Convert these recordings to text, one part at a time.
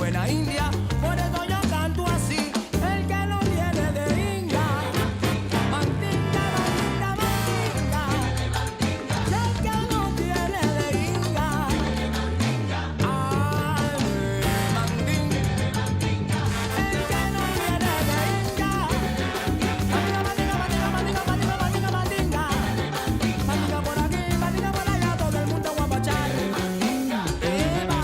buena india. Por eso yo canto así. El que no tiene de inga, mandinga, mandinga, mandinga. Y el que no tiene de inga, ay, mandinga. El que no tiene de inga, mandinga, mandinga, mandinga, mandinga, mandinga, mandinga, mandinga. Mandinga por aquí, mandinga por allá, todo el mundo guapachar. Eva.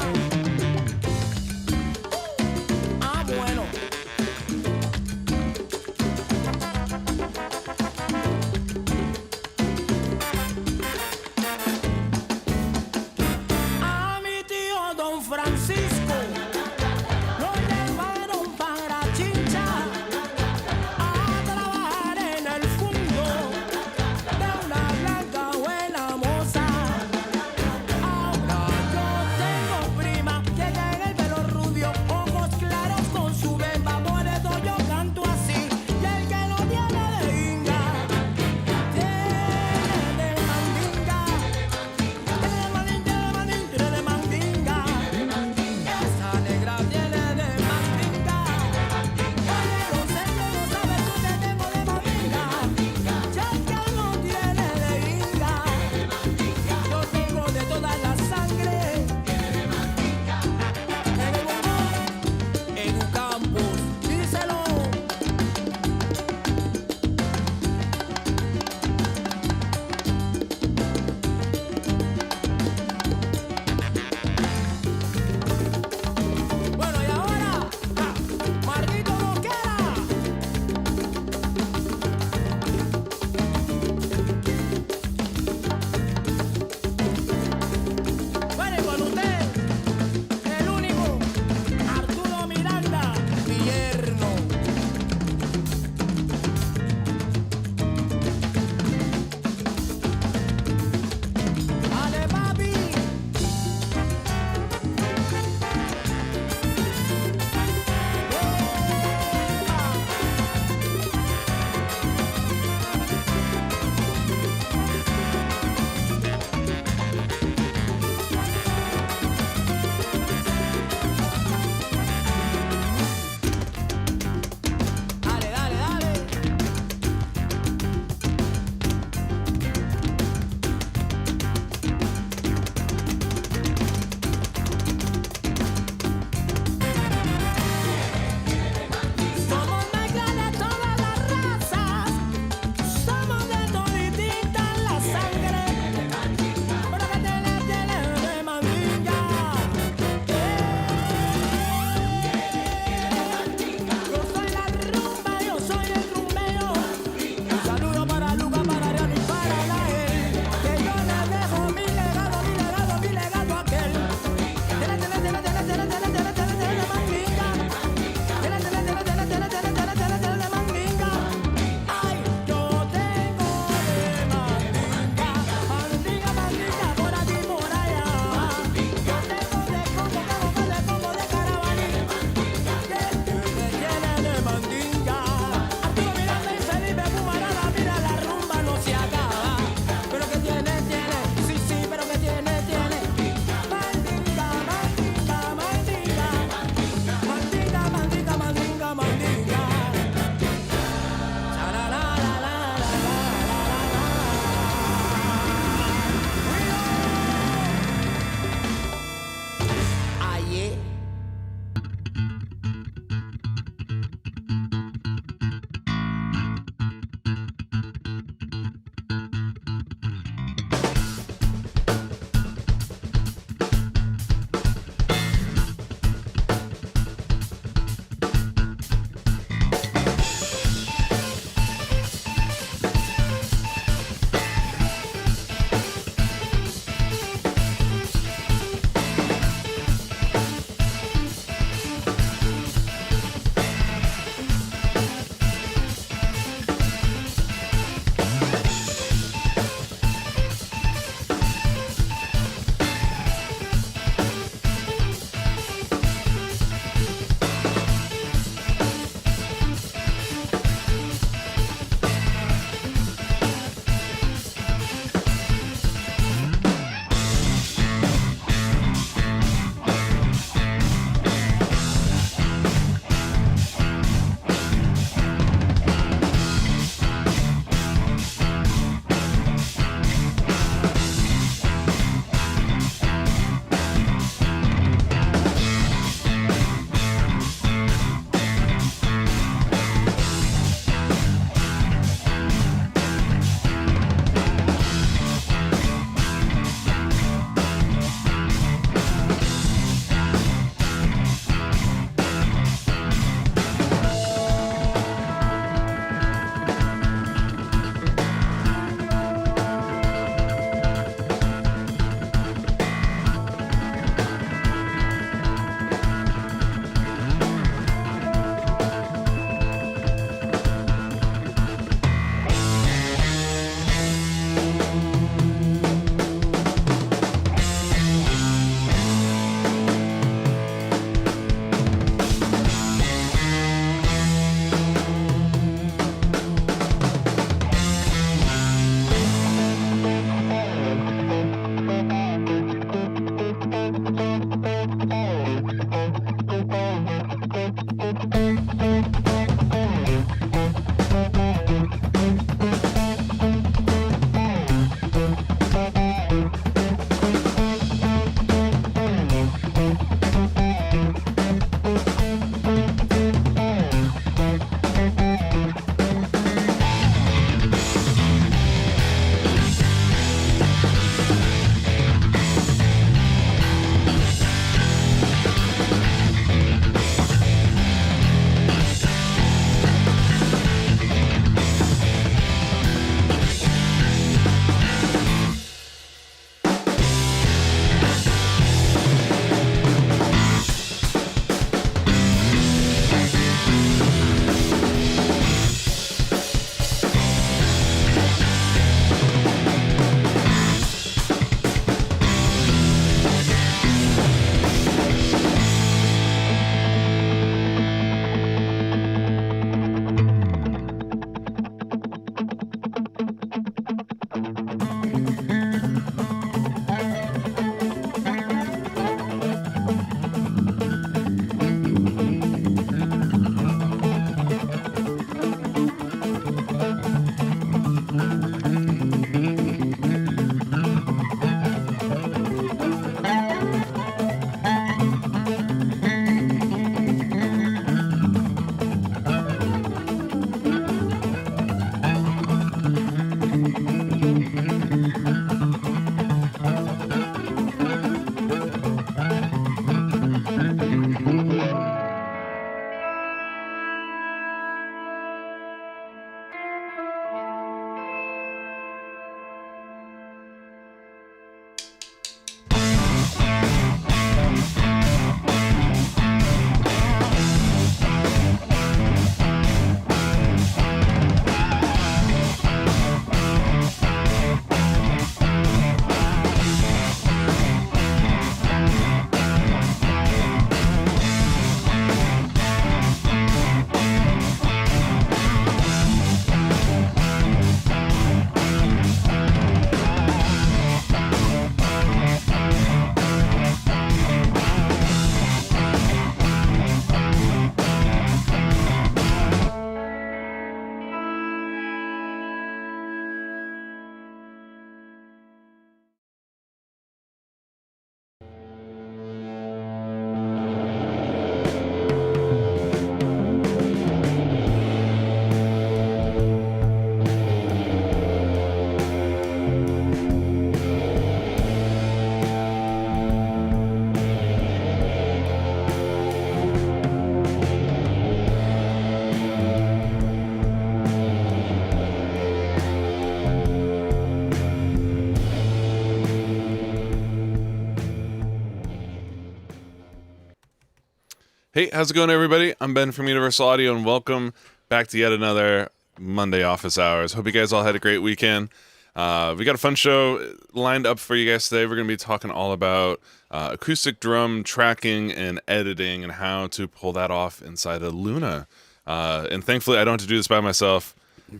Hey, how's it going, everybody? I'm Ben from Universal Audio, and welcome back to yet another Monday Office Hours. Hope you guys all had a great weekend. We got a fun show lined up for you guys today. We're going to be talking all about acoustic drum tracking and editing and how to pull that off inside of Luna. And thankfully, I don't have to do this by myself.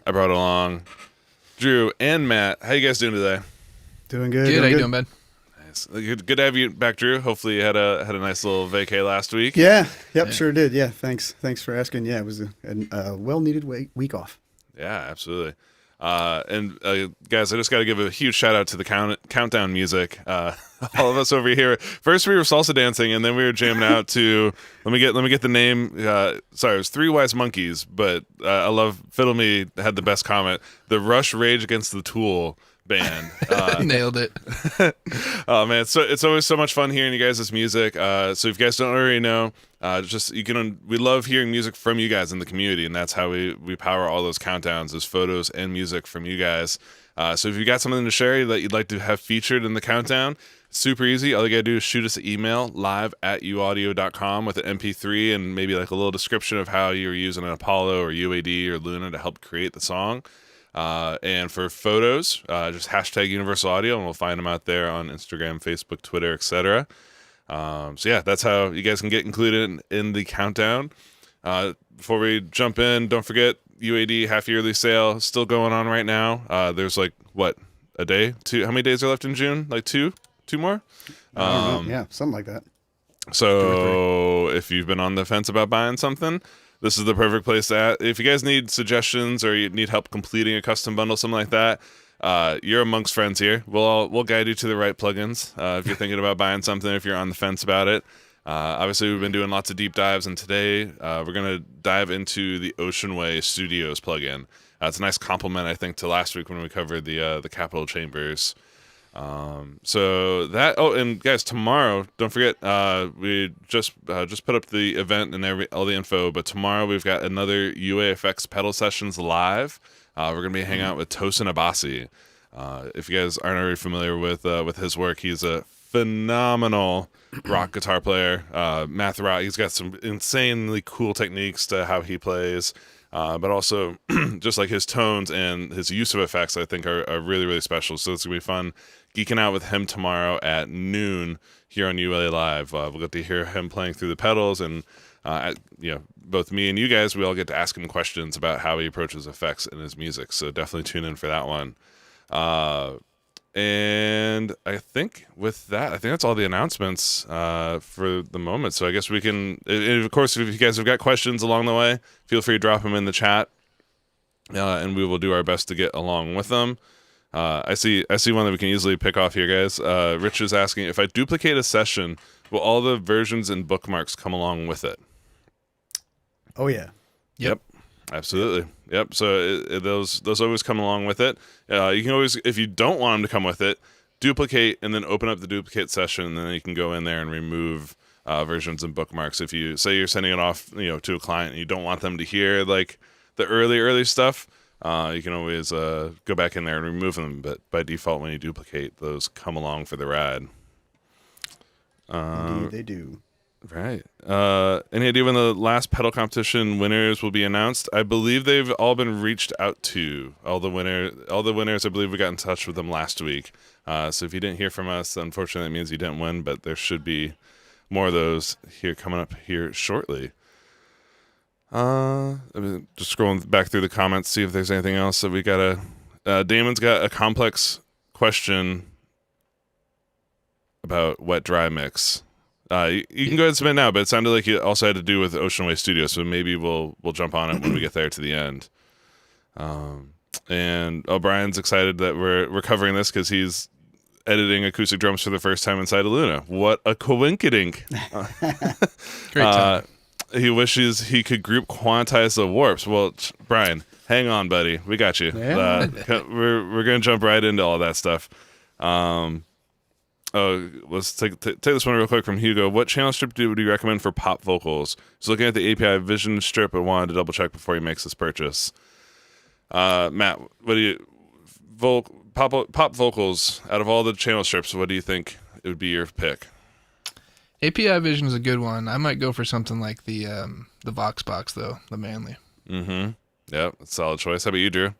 I brought along Drew and Matt. How you guys doing today? Doing good. Good. How you doing, Ben? Nice. Good to have you back, Drew. Hopefully, you had a nice little vacay last week. Yeah. Sure did. Yeah. Thanks for asking. Yeah, it was a well-needed week off. Yeah, absolutely. And guys, I just got to give a huge shout out to the countdown music. All of us over here. First, we were salsa dancing, and then we were jamming out to. Let me get the name. Sorry, it was Three Wise Monkeys, but I love Fiddle Me had the best comment. The Rush Rage Against the Tool band. Nailed it. Oh man, it's always so much fun hearing you guys' music. So if you guys don't already know, we love hearing music from you guys in the community, and that's how we power all those countdowns, those photos and music from you guys. So if you got something to share that you'd like to have featured in the countdown, it's super easy. All you gotta do is shoot us an email live@uaudio.com with an MP3 and maybe like a little description of how you're using an Apollo or UAD or Luna to help create the song. And for photos, just hashtag Universal Audio, and we'll find them out there on Instagram, Facebook, Twitter, etc. So yeah, that's how you guys can get included in the countdown. Before we jump in, don't forget UAD half yearly sale still going on right now. There's like a day, two. How many days are left in June? Like two more. I don't know. Yeah, something like that. So if you've been on the fence about buying something, this is the perfect place to ask. If you guys need suggestions or you need help completing a custom bundle, something like that, you're amongst friends here. We'll guide you to the right plugins if you're thinking about buying something, if you're on the fence about it. Obviously, we've been doing lots of deep dives, and today we're going to dive into the Ocean Way Studios plugin. It's a nice complement, I think, to last week when we covered the Capital Chambers. And guys, tomorrow, don't forget, we just put up the event and all the info, but tomorrow we've got another UAFX pedal sessions live. We're going to be hanging out with Tosin Abasi. If you guys aren't already familiar with his work, he's a phenomenal rock guitar player, math rock. He's got some insanely cool techniques to how he plays. But also just like his tones and his use of effects, I think are really, really special. So it's going to be fun geeking out with him tomorrow at noon here on ULA Live. We'll get to hear him playing through the pedals, and both me and you guys, we all get to ask him questions about how he approaches effects in his music. So definitely tune in for that one. And I think with that, that's all the announcements for the moment. So I guess we can, and of course, if you guys have got questions along the way, feel free to drop them in the chat, and we will do our best to get along with them. I see one that we can easily pick off here, guys. Rich is asking, if I duplicate a session, will all the versions and bookmarks come along with it? Oh yeah. Yep. Absolutely. Yep. So those always come along with it. You can always, if you don't want them to come with it, duplicate and then open up the duplicate session, and then you can go in there and remove versions and bookmarks. If you say you're sending it off, to a client and you don't want them to hear like the early stuff, you can always go back in there and remove them. But by default, when you duplicate, those come along for the ride. Indeed, they do. Right. Any idea when the last pedal competition winners will be announced? I believe they've all been reached out to. All the winners, I believe we got in touch with them last week. So if you didn't hear from us, unfortunately, that means you didn't win, but there should be more of those here coming up here shortly. Just scrolling back through the comments, see if there's anything else that we got Damon's got a complex question about wet dry mix. You can go ahead and submit now, but it sounded like it also had to do with Ocean Way Studio, so maybe we'll jump on it when we get there to the end. And Brian's excited that we're covering this because he's editing acoustic drums for the first time inside of Luna. What a coinkydink! Great time. He wishes he could group quantize the warps. Well, Brian, hang on, buddy. We got you. Yeah. We're gonna jump right into all that stuff. Let's take this one real quick from Hugo. What channel strip would you recommend for pop vocals? He's looking at the API Vision strip and wanted to double check before he makes this purchase. Matt, what do you pop vocals out of all the channel strips? What do you think it would be your pick? API Vision is a good one. I might go for something like the Voxbox though, the Manly. Mm-hmm. Yep, solid choice. How about you, Drew?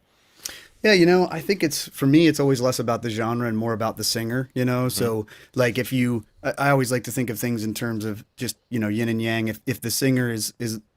Yeah, I think for me, it's always less about the genre and more about the singer, So, like, I always like to think of things in terms of just, yin and yang. If the singer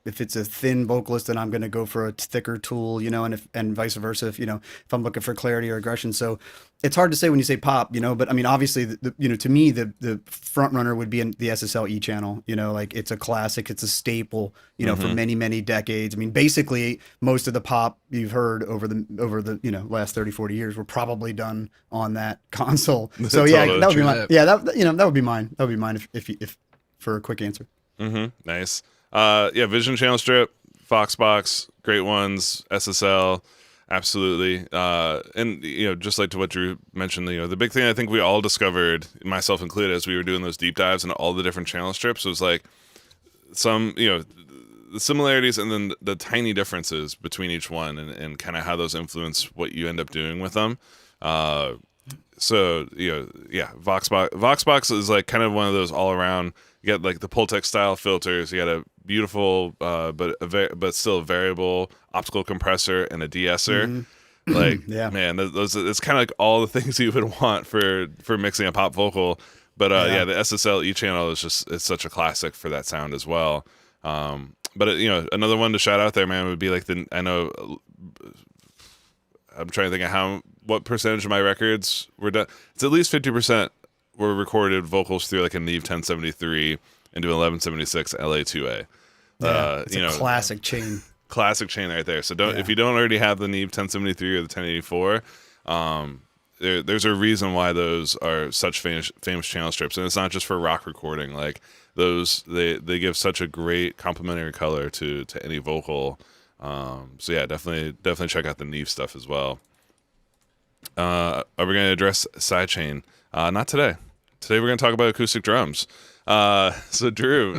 if it's a thin vocalist, then I'm going to go for a thicker tool, and vice versa, if I'm looking for clarity or aggression. So it's hard to say when you say pop, but I mean, obviously, to me, the front runner would be in the SSL E channel, like it's a classic, it's a staple, for many, many decades. I mean, basically, most of the pop you've heard over the last 30, 40 years were probably done on that console. So yeah, Totally. that would be True mine. that. Yeah, that would be mine. That would be mine if for a quick answer. Mm-hmm. Nice. Yeah, Vision Channel Strip, Foxbox, great ones. SSL, absolutely. And just like to what Drew mentioned, the big thing I think we all discovered, myself included, as we were doing those deep dives into all the different channel strips, was like some the similarities and then the tiny differences between each one, and kind of how those influence what you end up doing with them. So yeah, Voxbox is like kind of one of those all around. You got like the Pultec style filters. You got a beautiful but still a variable optical compressor and a de-esser. Like, Yeah. man, those it's kind of like all the things you would want for mixing a pop vocal. But yeah, the SSL E channel it's such a classic for that sound as well. But another one to shout out there, man, would be like I'm trying to think of what percentage of my records were done. It's at least 50% were recorded vocals through like a Neve 1073 into an 1176 LA2A. It's a classic chain. Classic chain right there. So if you don't already have the Neve 1073 or the 1084, there's a reason why those are such famous channel strips, and it's not just for rock recording. Like those, they give such a great complementary color to any vocal. So yeah, definitely check out the Neve stuff as well. Are we going to address sidechain? Not today. Today we're going to talk about acoustic drums. So Drew,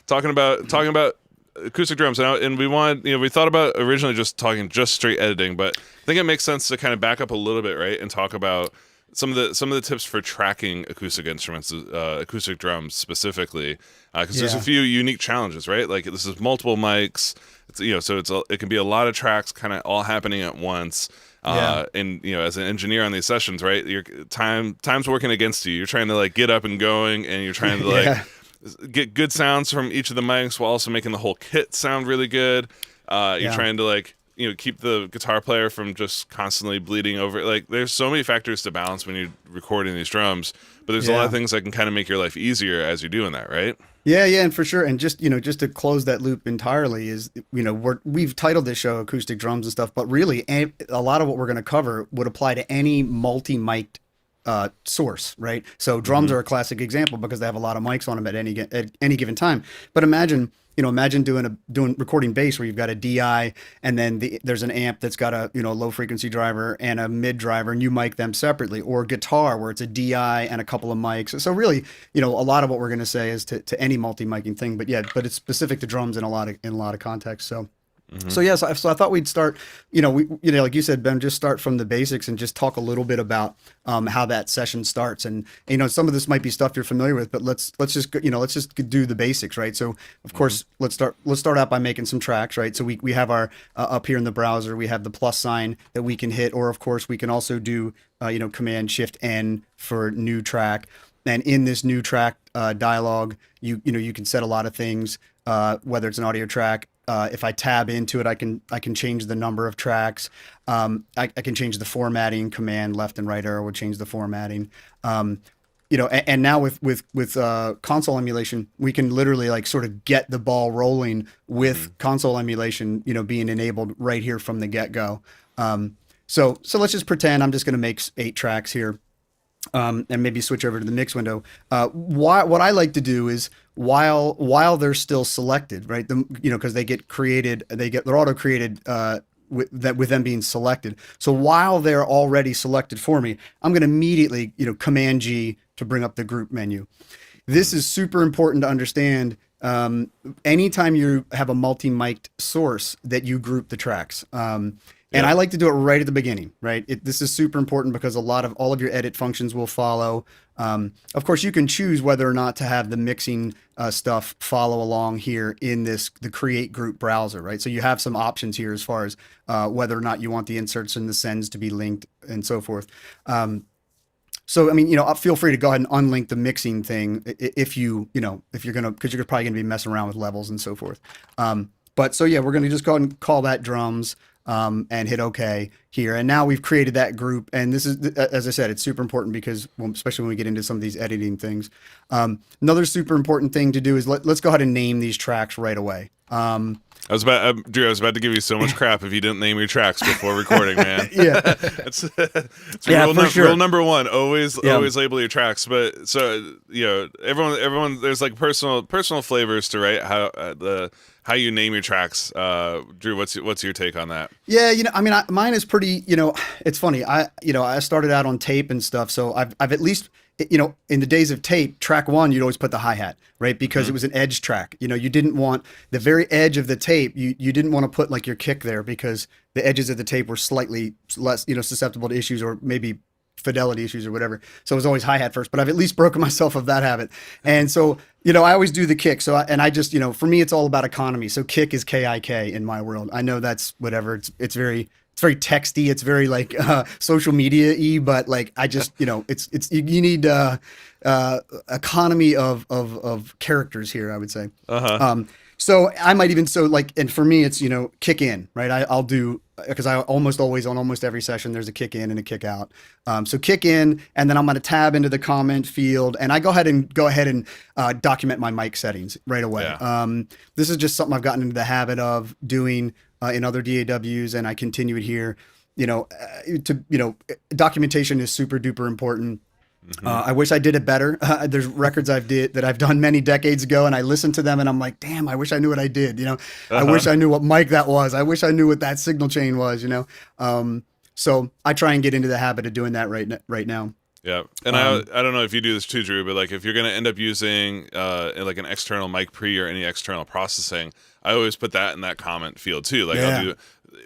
talking about acoustic drums now, and we thought about originally just talking just straight editing, but I think it makes sense to kind of back up a little bit, right, and talk about some of the tips for tracking acoustic instruments, acoustic drums specifically, because there's a few unique challenges, right? Like this is multiple mics, so it can be a lot of tracks kind of all happening at once. And as an engineer on these sessions, right, your time's working against you. You're trying to like get up and going, and you're trying to like get good sounds from each of the mics while also making the whole kit sound really good. You're trying to like keep the guitar player from just constantly bleeding over. Like there's so many factors to balance when you're recording these drums, but there's a lot of things that can kind of make your life easier as you're doing that, right? Yeah, and for sure. And just to close that loop entirely is, we've titled this show Acoustic Drums and stuff, but really a lot of what we're going to cover would apply to any multi-mic'd source, right? So drums are a classic example because they have a lot of mics on them at any given time. But imagine doing recording bass where you've got a DI and then there's an amp that's got a low frequency driver and a mid driver, and you mic them separately, or guitar where it's a DI and a couple of mics. So really, a lot of what we're going to say is to any multi-miking thing, but it's specific to drums in a lot of contexts. So. So yeah, so I thought we'd start, like you said, Ben, just start from the basics and just talk a little bit about how that session starts. And some of this might be stuff you're familiar with, but let's just do the basics, right? So of course, let's start out by making some tracks, right? So we have our up here in the browser, we have the plus sign that we can hit, or of course we can also do Command Shift N for new track. And in this new track dialog, you can set a lot of things, whether it's an audio track. If I tab into it, I can change the number of tracks. I can change the formatting. Command left and right arrow would change the formatting. And now with console emulation, we can literally like sort of get the ball rolling with console emulation, being enabled right here from the get go. So let's just pretend I'm just going to make 8 tracks here. And maybe switch over to the mix window. What I like to do is while they're still selected, right? Because they're auto created with them being selected. So while they're already selected for me, I'm going to immediately Command G to bring up the group menu. This is super important to understand. Anytime you have a multi-mic'd source, that you group the tracks. And Yeah. I like to do it right at the beginning, right? This is super important because all of your edit functions will follow. Of course, you can choose whether or not to have the mixing stuff follow along here in the create group browser, right? So you have some options here as far as whether or not you want the inserts and the sends to be linked and so forth. So, I mean, feel free to go ahead and unlink the mixing thing if if you're because you're probably going to be messing around with levels and so forth. But so, yeah, we're going to just go ahead and call that drums and hit OK here. And now we've created that group. And this is, as I said, it's super important because, well, especially when we get into some of these editing things. Another super important thing to do is let's go ahead and name these tracks right away. Drew, I was about to give you so much crap if you didn't name your tracks before recording, man. Yeah. it's Yeah, rule, for sure. rule number one. Always label your tracks. But so everyone, there's like personal flavors to how you name your tracks. Drew, what's your take on that? Yeah, I mean, mine is pretty. It's funny. I started out on tape and stuff, so I've at least. In the days of tape, track one, you'd always put the hi-hat, right? Because it was an edge track. You didn't want the very edge of the tape. You didn't want to put like your kick there because the edges of the tape were slightly less, susceptible to issues or maybe fidelity issues or whatever. So it was always hi-hat first, but I've at least broken myself of that habit. And so, I always do the kick. So, I just, for me, it's all about economy. So kick is KIK in my world. I know that's whatever. It's very texty. It's very like social media-y, but like I just you need economy of characters here. I would say. So I might even and for me it's kick in, right? I'll do because I almost always on almost every session there's a kick in and a kick out. So kick in, and then I'm going to tab into the comment field, and I go ahead and document my mic settings right away. Yeah. This is just something I've gotten into the habit of doing in other DAWs, and I continue it here. Documentation is super duper important. I wish I did it better. There's records that I've done many decades ago, and I listen to them and I'm like, damn, I wish I knew what I did. I wish I knew what mic that was. I wish I knew what that signal chain was. So I try and get into the habit of doing that right now. Yeah, and I don't know if you do this too, Drew, but like if you're gonna end up using like an external mic pre or any external processing, I always put that in that comment field too. Like I'll do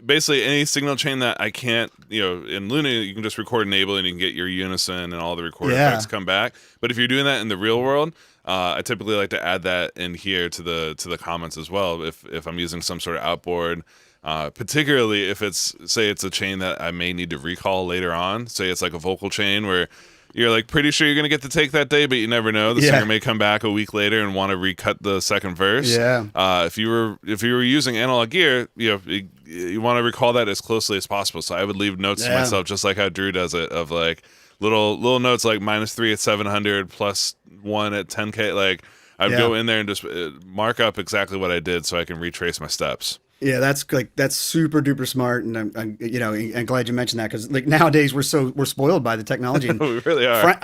basically any signal chain that I can't, in Luna you can just record enable and you can get your unison and all the record effects come back. But if you're doing that in the real world, I typically like to add that in here to the comments as well. If I'm using some sort of outboard. Particularly if it's a chain that I may need to recall later on. Say it's like a vocal chain where you're like pretty sure you're gonna get the take that day, but you never know. The singer may come back a week later and want to recut the second verse. Yeah. If you were using analog gear, you want to recall that as closely as possible. So I would leave notes to myself, just like how Drew does it, of like little notes like -3 at 700, +1 at 10K. Like I'd go in there and just mark up exactly what I did so I can retrace my steps. Yeah, that's super duper smart, and I'm glad you mentioned that because like nowadays we're spoiled by the technology. And We really are.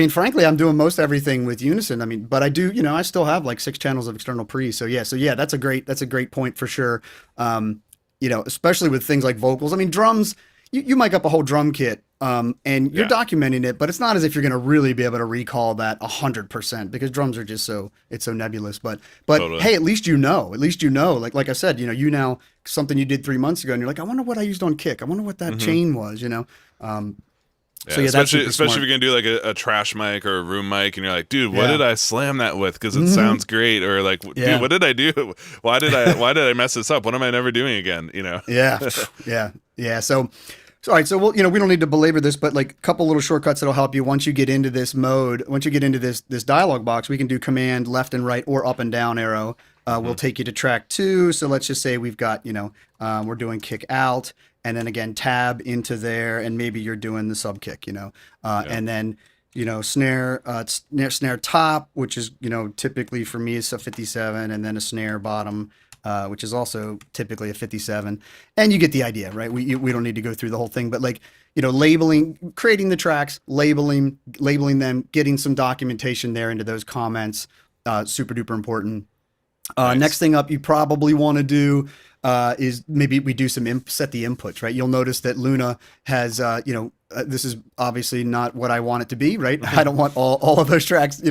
Frankly, I'm doing most everything with Unison. I mean, but I do, I still have like 6 channels of external pre. So yeah, that's a great point for sure. Especially with things like vocals. I mean, drums. You mic up a whole drum kit, and you're documenting it, but it's not as if you're going to really be able to recall that 100% because drums are just so nebulous. But Totally. Hey, at least like I said, you now something you did 3 months ago, and you're like, I wonder what I used on kick. I wonder what that chain was. So especially that's if you're gonna do like a trash mic or a room mic, and you're like, dude, what did I slam that with? Because it sounds great. Or like, dude, what did I do? Why did I mess this up? What am I never doing again? Yeah. So all right. So we don't need to belabor this, but like a couple little shortcuts that'll help you once you get into this mode. Once you get into this dialog box, we can do command left and right or up and down arrow. Will take you to track 2. So let's just say we've got we're doing kick out. And then again, tab into there, and maybe you're doing the sub kick, and then, snare top, which is, typically for me is a 57, and then a snare bottom, which is also typically a 57. And you get the idea, right? We don't need to go through the whole thing, but like, labeling, creating the tracks, labeling them, getting some documentation there into those comments, super duper important. Nice. Next thing up, you probably want to do is maybe we do some set the inputs, right? You'll notice that Luna has, this is obviously not what I want it to be, right? I don't want all of those tracks,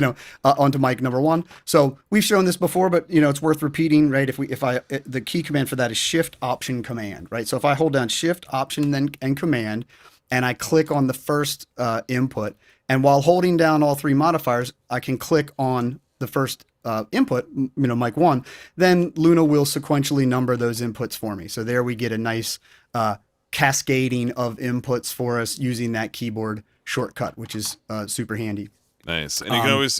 onto mic number one. So we've shown this before, but it's worth repeating, right? The key command for that is Shift Option Command, right? So if I hold down Shift Option and Command, and I click on the first input, and while holding down all three modifiers, I can click on the first input, mic one, then Luna will sequentially number those inputs for me. So there we get a nice cascading of inputs for us using that keyboard shortcut, which is super handy. Nice. And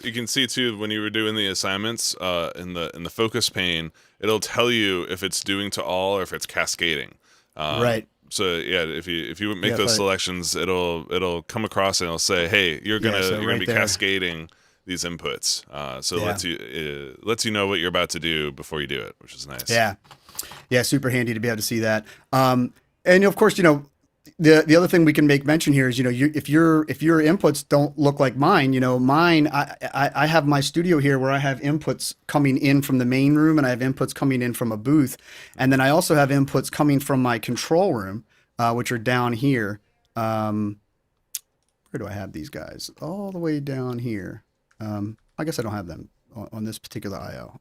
you can see too when you were doing the assignments in the focus pane, it'll tell you if it's doing to all or if it's cascading. Right. So yeah, if you make those selections, it'll come across and it'll say, hey, you're gonna be cascading these inputs. So it lets you know what you're about to do before you do it, which is nice. Yeah, super handy to be able to see that. And of course, the other thing we can make mention here is, if your inputs don't look like mine, mine, I have my studio here where I have inputs coming in from the main room and I have inputs coming in from a booth. And then I also have inputs coming from my control room, which are down here. Where do I have these guys? All the way down here. I guess I don't have them on this particular IO.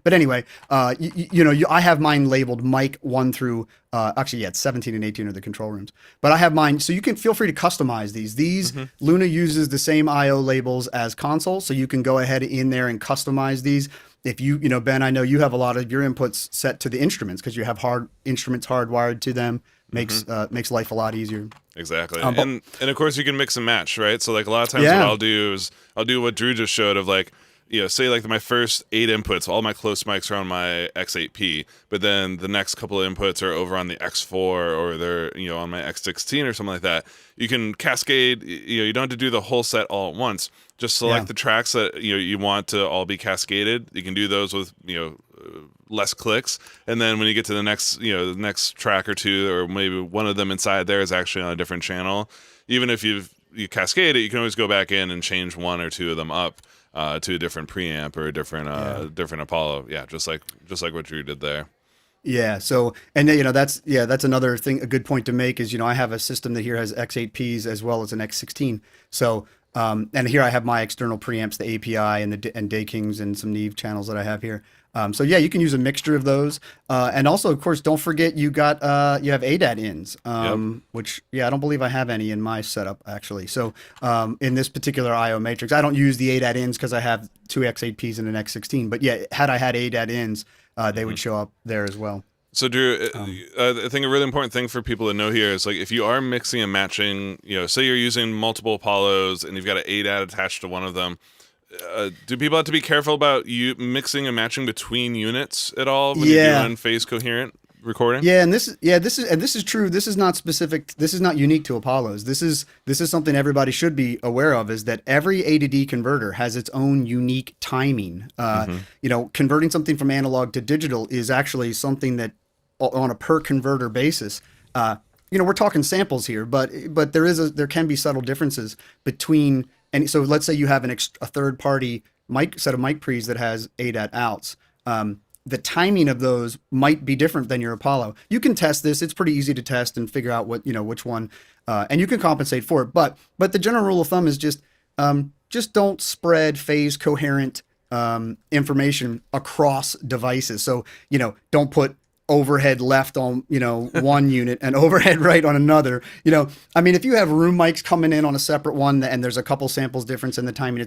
But anyway, I have mine labeled mic 1 through, it's 17 and 18 are the control rooms. But I have mine, so you can feel free to customize these. These, Luna uses the same IO labels as console, so you can go ahead in there and customize these. If Ben, I know you have a lot of your inputs set to the instruments because you have instruments hardwired to them. Makes life a lot easier. Exactly. And of course you can mix and match, right? So like a lot of times what I'll do is I'll do what Drew just showed of like, say like my first 8 inputs, all my close mics are on my X8P, but then the next couple of inputs are over on the X4 or they're, on my X16 or something like that. You can cascade, you don't have to do the whole set all at once. Just select the tracks that you want to all be cascaded. You can do those with, less clicks, and then when you get to the next track or two, or maybe one of them inside there is actually on a different channel, even if you cascade it, you can always go back in and change one or two of them up to a different preamp or a different Apollo. Just like what Drew did there. Yeah. So, and that's another thing, a good point to make is, I have a system that here has X8Ps as well as an X16. So, and here I have my external preamps, the API and Day Kings and some Neve channels that I have here. So you can use a mixture of those. And also, of course, don't forget you have ADAT ins, which, I don't believe I have any in my setup actually. So, in this particular IO matrix, I don't use the ADAT ins because I have 2 X8Ps and an X16, but had I had ADAT ins, they would show up there as well. So Drew, I think a really important thing for people to know here is like if you are mixing and matching, say you're using multiple Apollos and you've got an ADAT attached to one of them, do people have to be careful about you mixing and matching between units at all when you're doing phase coherent recording? Yeah, and this is true. This is not specific. This is not unique to Apollos. This is something everybody should be aware of. Is that every A to D converter has its own unique timing. Converting something from analog to digital is actually something that, on a per converter basis, we're talking samples here, but there can be subtle differences between. And so let's say you have a third party set of mic pre's that has ADAT outs. The timing of those might be different than your Apollo. You can test this. It's pretty easy to test and figure out which one, and you can compensate for it. But the general rule of thumb is just don't spread phase coherent information across devices. So, don't put overhead left on, one unit and overhead right on another. If you have room mics coming in on a separate one and there's a couple samples difference in the timing,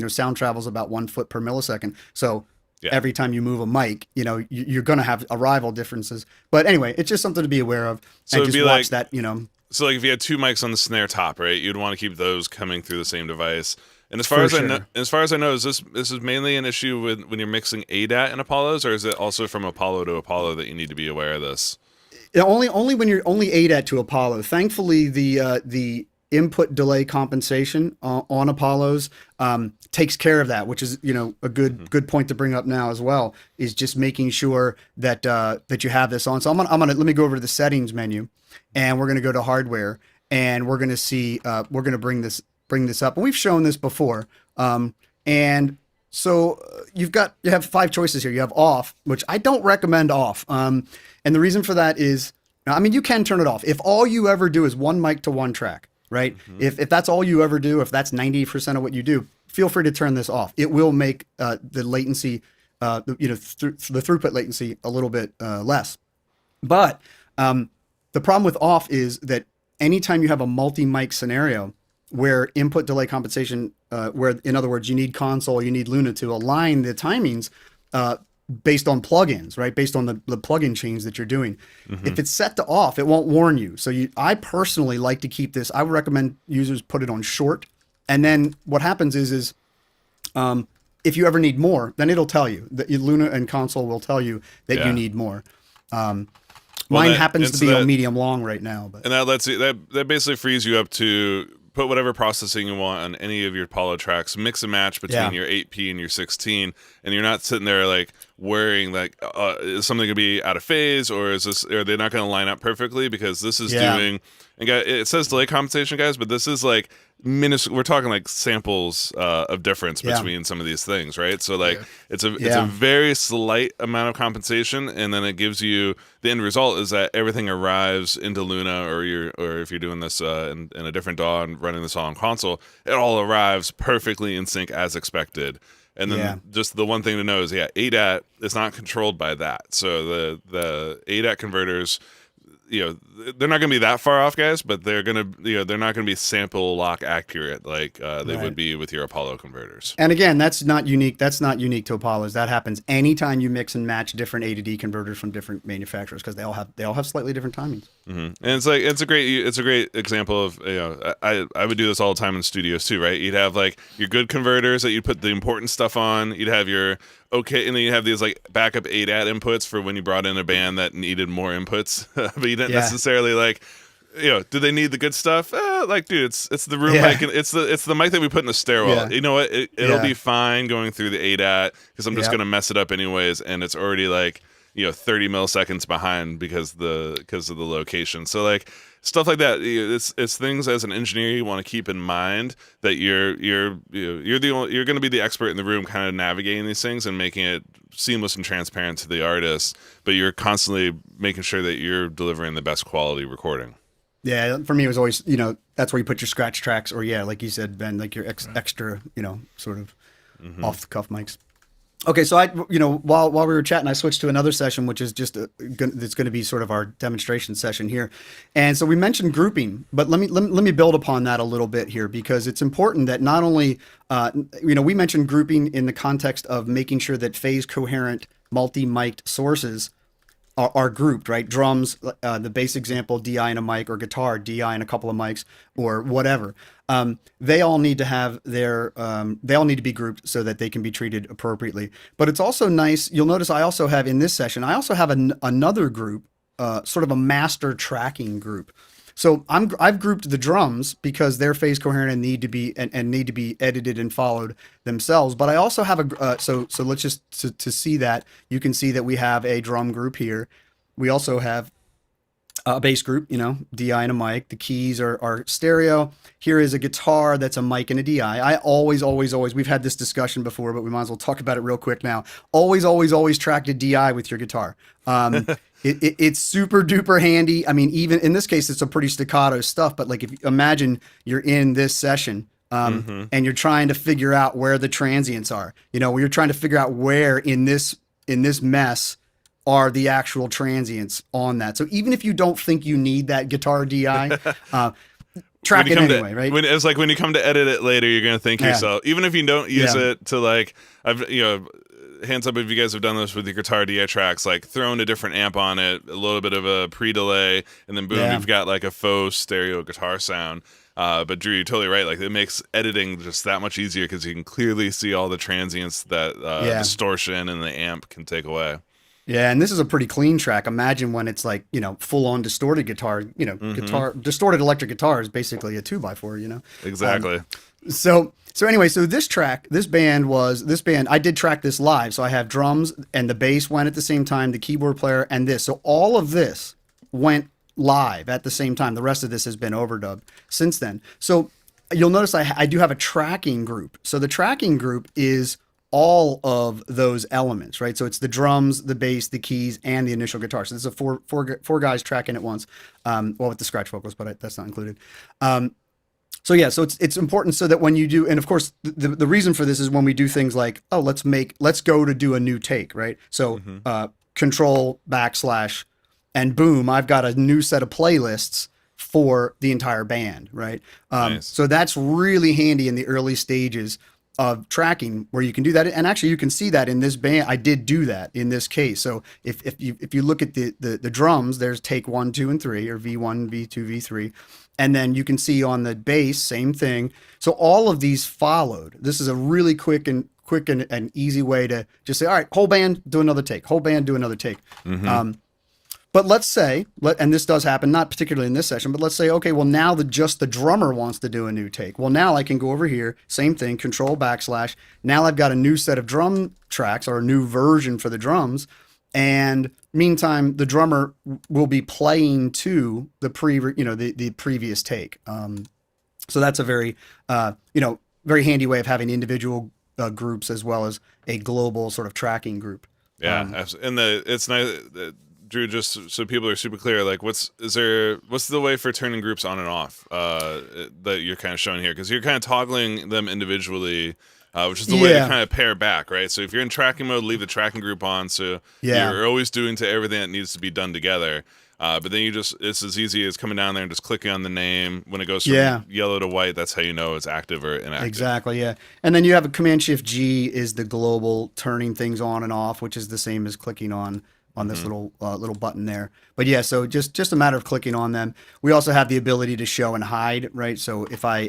sound travels about 1 foot per millisecond. So every time you move a mic, you're going to have arrival differences. But anyway, it's just something to be aware of. So and just watch that, So like if you had 2 mics on the snare top, right, you'd want to keep those coming through the same device. And as far as I know, is this mainly an issue when you're mixing ADAT and Apollos, or is it also from Apollo to Apollo that you need to be aware of this? Only when you're only ADAT to Apollo. Thankfully, the input delay compensation on Apollos takes care of that, which is a good point to bring up now as well. Is just making sure that you have this on. So I'm gonna let me go over to the settings menu, and we're gonna go to hardware, and we're gonna see we're gonna bring this up, and we've shown this before. And So you have 5 choices here. You have off, which I don't recommend off. And the reason for that is, I mean, you can turn it off if all you ever do is one mic to one track, right? If that's all you ever do, if that's 90% of what you do, feel free to turn this off. It will make the latency, the throughput latency a little bit less. But the problem with off is that anytime you have a multi-mic scenario where input delay compensation, where in other words, you need console, you need Luna to align the timings based on plugins, right? Based on the plugin change that you're doing. If it's set to off, it won't warn you. So I personally like to keep this. I would recommend users put it on short. And then what happens is if you ever need more, then it'll tell you that Luna and console will tell you that you need more. Mine happens to be on medium long right now, but and that lets you that basically frees you up to put whatever processing you want on any of your Apollo tracks, mix and match between your 8P and your 16, and you're not sitting there like worrying like is something gonna be out of phase, or are they not gonna line up perfectly, because this is doing, and it says delay compensation, guys, but this is like we're talking like samples of difference between some of these things, right? So like it's a very slight amount of compensation, and then it gives you the end result is that everything arrives into Luna, or if you're doing this in a different DAW and running this all on console, it all arrives perfectly in sync as expected. And then just the one thing to know is ADAT is not controlled by that. So the ADAT converters, they're not going to be that far off, guys, but they're going to, they're not going to be sample lock accurate like they would be with your Apollo converters. And again, that's not unique. That's not unique to Apollos. That happens anytime you mix and match different A to D converters from different manufacturers, because they all have slightly different timings. And it's a great example of, I would do this all the time in studios too, right? You'd have like your good converters that you put the important stuff on. You'd have your and then you have these like backup ADAT inputs for when you brought in a band that needed more inputs, but you didn't necessarily like, do they need the good stuff? Like, dude, it's the room mic, and it's the mic that we put in the stairwell. You know what? It'll be fine going through the ADAT, because I'm just gonna mess it up anyways, and it's already like 30 milliseconds behind because of the location. So like stuff like that, it's things as an engineer you want to keep in mind, that you're going to be the expert in the room, kind of navigating these things and making it seamless and transparent to the artist, but you're constantly making sure that you're delivering the best quality recording. Yeah, for me it was always, that's where you put your scratch tracks, or like you said, Ben, like your extra, sort of off the cuff mics. Okay, so while we were chatting, I switched to another session, which is just it's going to be sort of our demonstration session here. And so we mentioned grouping, but let me build upon that a little bit here, because it's important that not only we mentioned grouping in the context of making sure that phase coherent multi-mic'd sources are grouped, right? Drums, the bass example, DI and a mic, or guitar, DI and a couple of mics, or whatever. They all need to have they all need to be grouped so that they can be treated appropriately. But it's also nice. You'll notice I also have in this session, another group, sort of a master tracking group. So I've grouped the drums because they're phase coherent and need to be edited and followed themselves. But I also have so let's just to see that, you can see that we have a drum group here. We also have a bass group, DI and a mic. The keys are stereo. Here is a guitar that's a mic and a DI. I always, we've had this discussion before, but we might as well talk about it real quick now. Always track a DI with your guitar. It's super duper handy. I mean, even in this case, it's a pretty staccato stuff, but like, if you imagine you're in this session, and you're trying to figure out where the transients are, where you're trying to figure out where in this mess are the actual transients on that. So even if you don't think you need that guitar DI, track it anyway, right? It's like when you come to edit it later, you're going to think yourself, even if you don't use it to like, hands up if you guys have done this with your guitar DI tracks, like throwing a different amp on it, a little bit of a pre-delay, and then boom, you've got like a faux stereo guitar sound. But Drew, you're totally right. Like, it makes editing just that much easier, because you can clearly see all the transients that distortion and the amp can take away. Yeah, and this is a pretty clean track. Imagine when it's like, full on distorted guitar, distorted electric guitar is basically a 2x4, Exactly. So anyway, this band, I did track this live. So I have drums and the bass went at the same time, the keyboard player and this. So all of this went live at the same time. The rest of this has been overdubbed since then. So you'll notice I do have a tracking group. So the tracking group is all of those elements, right? So it's the drums, the bass, the keys, and the initial guitar. So this is a four guys tracking at once, well, with the scratch vocals, but that's not included. So yeah, so it's important so that when you do, and of course the reason for this is when we do things like, oh, let's go to do a new take, right? So control / and boom, I've got a new set of playlists for the entire band, right? Nice. So that's really handy in the early stages of tracking where you can do that. And actually you can see that in this band. I did do that in this case. So if you look at the drums, there's take 1, 2, and 3, or V1, V2, V3. And then you can see on the bass, same thing. So all of these followed. This is a really quick and easy way to just say, all right, whole band, do another take. Whole band, do another take. But let's say, and this does happen, not particularly in this session, but let's say, okay, well now just the drummer wants to do a new take. Well, now I can go over here, same thing, control / Now I've got a new set of drum tracks, or a new version for the drums. And meantime, the drummer will be playing to the the previous take. So that's a very, very handy way of having individual groups as well as a global sort of tracking group. Yeah, and it's nice. Drew, just so people are super clear, like what's the way for turning groups on and off that you're kind of showing here? Because you're kind of toggling them individually, which is the way to kind of pair back, right? So if you're in tracking mode, leave the tracking group on, so you're always doing to everything that needs to be done together. But then it's as easy as coming down there and just clicking on the name. When it goes from yellow to white, that's how you know it's active or inactive. Exactly, yeah. And then you have a Command-Shift-G is the global turning things on and off, which is the same as clicking on this little button there. But yeah, so just a matter of clicking on them. We also have the ability to show and hide, right? So if I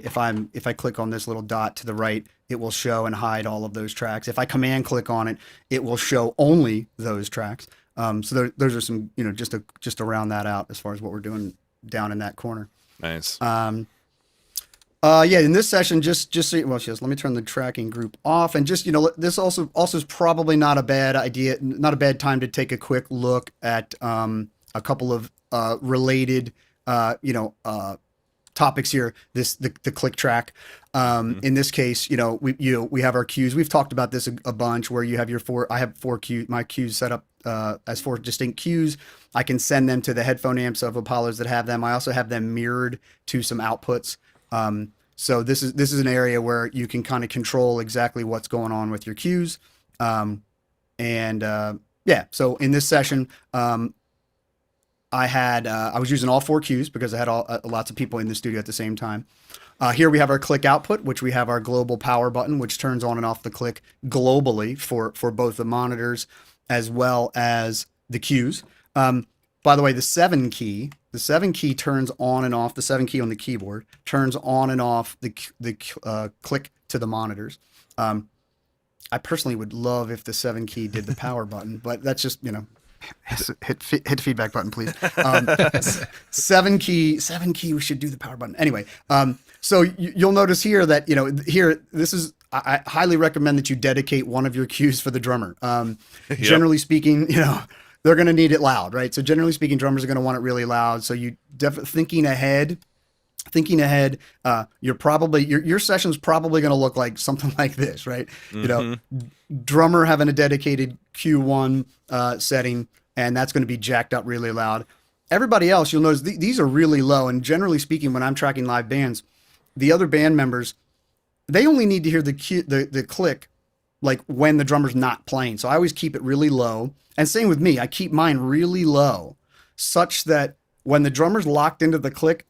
click on this little dot to the right, it will show and hide all of those tracks. If I command click on it, it will show only those tracks. So those are some, just to round that out as far as what we're doing down in that corner. Nice. In this session, just so let me turn the tracking group off, and this also is probably not a bad idea, not a bad time to take a quick look at a couple of related topics here. The click track. In this case, we have our cues. We've talked about this a bunch, where you have I have 4 cues, my cues set up as 4 distinct cues. I can send them to the headphone amps of Apollos that have them. I also have them mirrored to some outputs. So this is an area where you can kind of control exactly what's going on with your cues. So in this session, I was using all 4 cues because I had lots of people in the studio at the same time. Here we have our click output, which we have our global power button, which turns on and off the click globally for both the monitors as well as the cues. By the way, the 7 key turns on and off, the 7 key on the keyboard turns on and off the click to the monitors. I personally would love if the 7 key did the power button, but that's just, hit feedback button, please. 7 key, we should do the power button. Anyway, so you'll notice here that, I highly recommend that you dedicate one of your cues for the drummer. Generally speaking, they're going to need it loud, right? So generally speaking, drummers are going to want it really loud. So you definitely thinking ahead, your session's probably going to look like something like this, right? Drummer having a dedicated Q1 setting, and that's going to be jacked up really loud. Everybody else, you'll notice these are really low. And generally speaking, when I'm tracking live bands, the other band members, they only need to hear the click like when the drummer's not playing. So I always keep it really low. And same with me, I keep mine really low such that when the drummer's locked into the click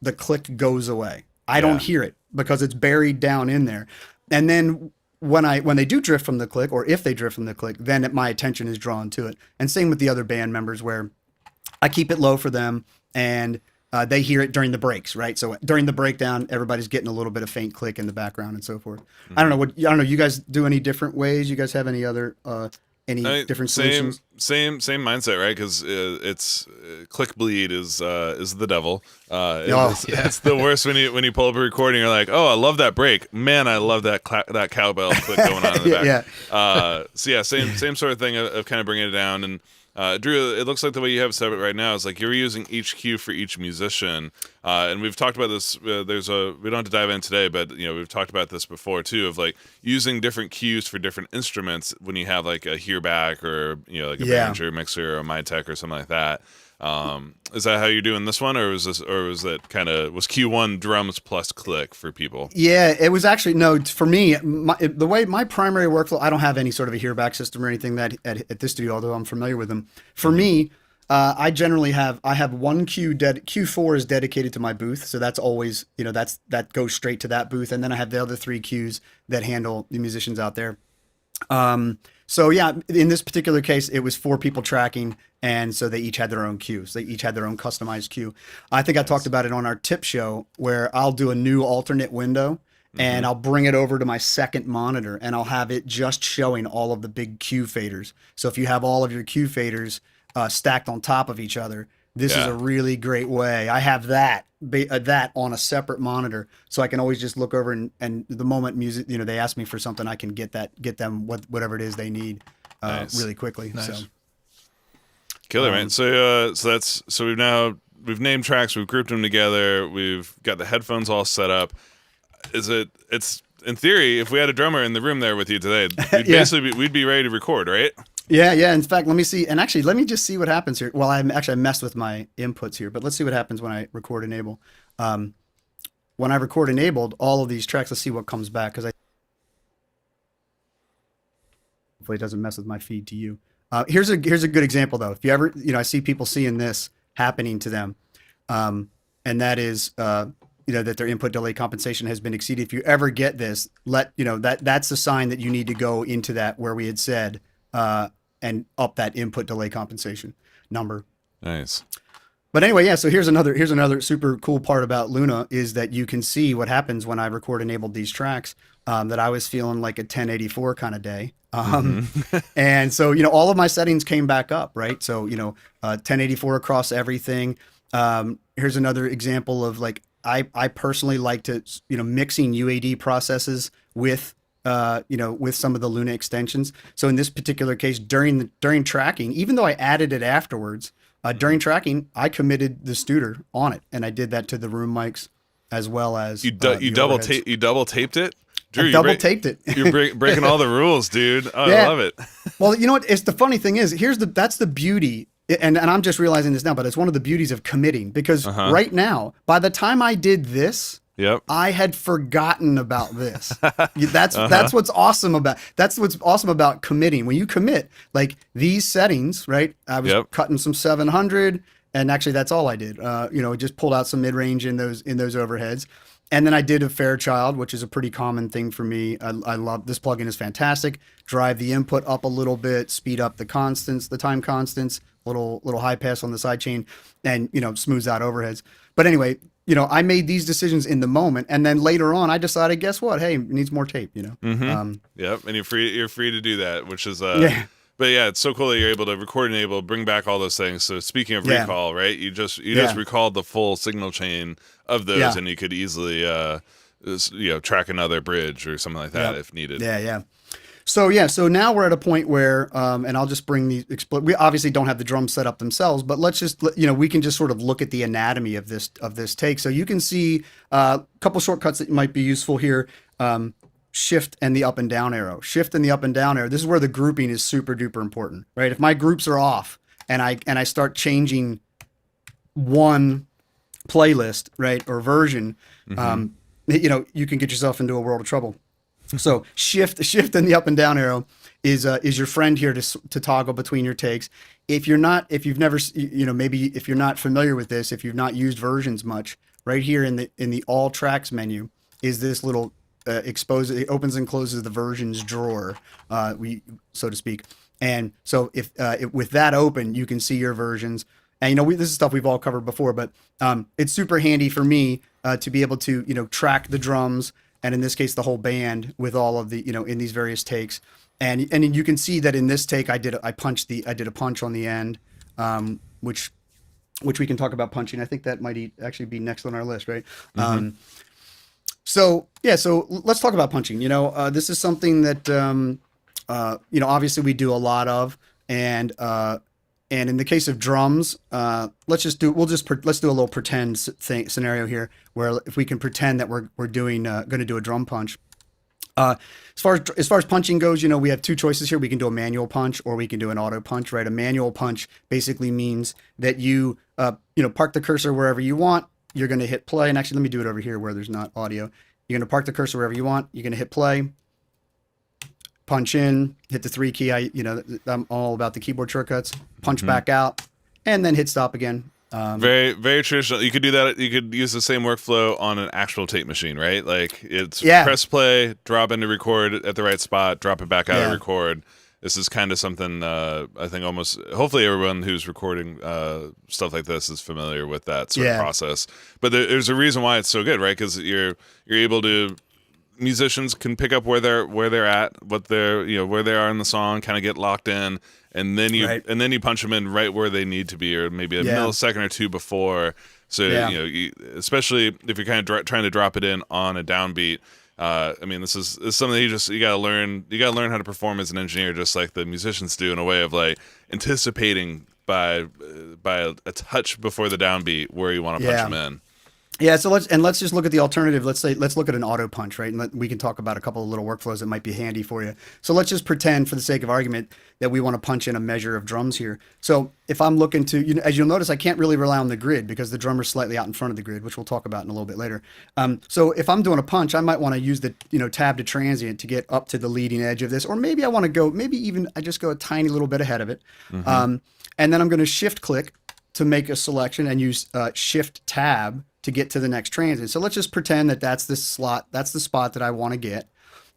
goes away. I don't hear it because it's buried down in there. And then when they do drift from the click, or if they drift from the click, then my attention is drawn to it. And same with the other band members, where I keep it low for them, and they hear it during the breaks, right? So during the breakdown, everybody's getting a little bit of faint click in the background and so forth. I don't know. You guys do any different ways? You guys have any other any different solutions? Same mindset, right? Because it's click bleed is the devil. It's the worst when you pull up a recording. You're like, oh, I love that break, man. I love that cowbell click going on in the back. So yeah, same sort of thing of kind of bringing it down. And Drew, it looks like the way you have it set up right now is like you're using each cue for each musician. And we've talked about this. We don't have to dive in today, but we've talked about this before too, of like using different cues for different instruments when you have like a hearback or like a Behringer mixer or a Mytek or something like that. Is that how you're doing this one, or was Q1 drums plus click for people? Yeah, it was actually no for me. The way my primary workflow, I don't have any sort of a hearback system or anything that at this studio, although I'm familiar with them. For me, I generally have one cue. Q4 is dedicated to my booth, so that's always that goes straight to that booth, and then I have the other 3 cues that handle the musicians out there. So yeah, in this particular case, it was 4 people tracking, and so they each had their own cues. They each had their own customized cue. I think I talked about it on our tip show where I'll do a new alternate window and I'll bring it over to my second monitor and I'll have it just showing all of the big cue faders. So if you have all of your cue faders stacked on top of each other, this is a really great way. I have that on a separate monitor, so I can always just look over and the moment they ask me for something, I can get them whatever it is they need really quickly. Nice. So killer, man. So we've named tracks, we've grouped them together, we've got the headphones all set up. It's in theory, if we had a drummer in the room there with you today, we'd be ready to record, right? Yeah. In fact, let me see. And actually, let me just see what happens here. Well, I messed with my inputs here, but let's see what happens when I record enable. When I record enabled all of these tracks, let's see what comes back, because hopefully it doesn't mess with my feed to you. Here's a good example though. If you ever, I see people seeing this happening to them, and that is, that their input delay compensation has been exceeded. If you ever get this, that's a sign that you need to go into that where we had said, and up that input delay compensation number. Nice. But anyway, yeah, so here's another super cool part about Luna is that you can see what happens when I record enabled these tracks, that I was feeling like a 1084 kind of day. And so, all of my settings came back up, right? So, 1084 across everything. Here's another example of like, I personally like to, mixing UAD processes with some of the Luna extensions. So in this particular case, during tracking, even though I added it afterwards, during tracking, I committed the Studer on it, and I did that to the room mics as well as you double taped it. Drew, double taped it. You're breaking all the rules, dude. Oh, yeah. I love it. Well, you know what? It's the funny thing is, that's the beauty. And I'm just realizing this now, but it's one of the beauties of committing, because right now, by the time I did this, I had forgotten about this. That's what's awesome about committing. When you commit, like these settings, right? I was cutting some 700, and actually that's all I did. Just pulled out some mid-range in those overheads. And then I did a Fairchild, which is a pretty common thing for me. I love this plugin, is fantastic. Drive the input up a little bit, speed up the time constants, little high pass on the sidechain, and smooths out overheads. But anyway, I made these decisions in the moment, and then later on, I decided, guess what? Hey, it needs more tape. Yep, and you're free to do that, which is But yeah, it's so cool that you're able to record enable, bring back all those things. So speaking of recall, right? You just recalled the full signal chain of those, and you could easily track another bridge or something like that if needed. Yeah. So now we're at a point where, and I'll just bring these. We obviously don't have the drums set up themselves, but let's just we can just sort of look at the anatomy of this take. So you can see a couple shortcuts that might be useful here. Shift and the up and down arrow. Shift and the up and down arrow. This is where the grouping is super duper important, right? If my groups are off and I start changing one playlist, right, or version, you can get yourself into a world of trouble. So shift and the up and down arrow is your friend here to toggle between your takes. If you're not familiar with this, if you've not used versions much, right here in the all tracks menu is this little it opens and closes the versions drawer, so to speak. And so if with that open, you can see your versions. And this is stuff we've all covered before, but it's super handy for me to be able to track the drums, and in this case the whole band with all of the in these various takes. And then you can see that in this take, I did a punch on the end, which we can talk about punching. I think that might actually be next on our list, right? So let's talk about punching. This is something that obviously we do a lot of, and in the case of drums, let's do a little pretend scenario here, where if we can pretend that we're going to do a drum punch. As far as punching goes, we have two choices here. We can do a manual punch or we can do an auto punch, right? A manual punch basically means that you park the cursor wherever you want. You're going to hit play. And actually, let me do it over here where there's not audio. You're going to park the cursor wherever you want. You're going to hit play, punch in, hit the 3 key. I'm all about the keyboard shortcuts. Punch back out, and then hit stop again. Very, very traditional. You could do that. You could use the same workflow on an actual tape machine, right? Like it's press play, drop into record at the right spot, drop it back out of record. This is kind of something I think hopefully everyone who's recording stuff like this is familiar with that sort of process. But there's a reason why it's so good, right? Because you're able to, musicians can pick up where they're at, what they're where they are in the song, kind of get locked in. And then you punch them in right where they need to be, or maybe a millisecond or two before. So especially if you're kind of trying to drop it in on a downbeat. This is something that you gotta learn. You gotta learn how to perform as an engineer, just like the musicians do, in a way of like anticipating by a touch before the downbeat where you want to punch them in. Yeah, so let's just look at the alternative. Let's look at an auto punch, right? And we can talk about a couple of little workflows that might be handy for you. So let's just pretend, for the sake of argument, that we want to punch in a measure of drums here. So if I'm looking to, as you'll notice, I can't really rely on the grid because the drummer's slightly out in front of the grid, which we'll talk about in a little bit later. So if I'm doing a punch, I might want to use the tab to transient to get up to the leading edge of this, or maybe I want to go, I just go a tiny little bit ahead of it, and then I'm going to shift click to make a selection and use shift tab to get to the next transient. So let's just pretend that that's the spot that I want to get.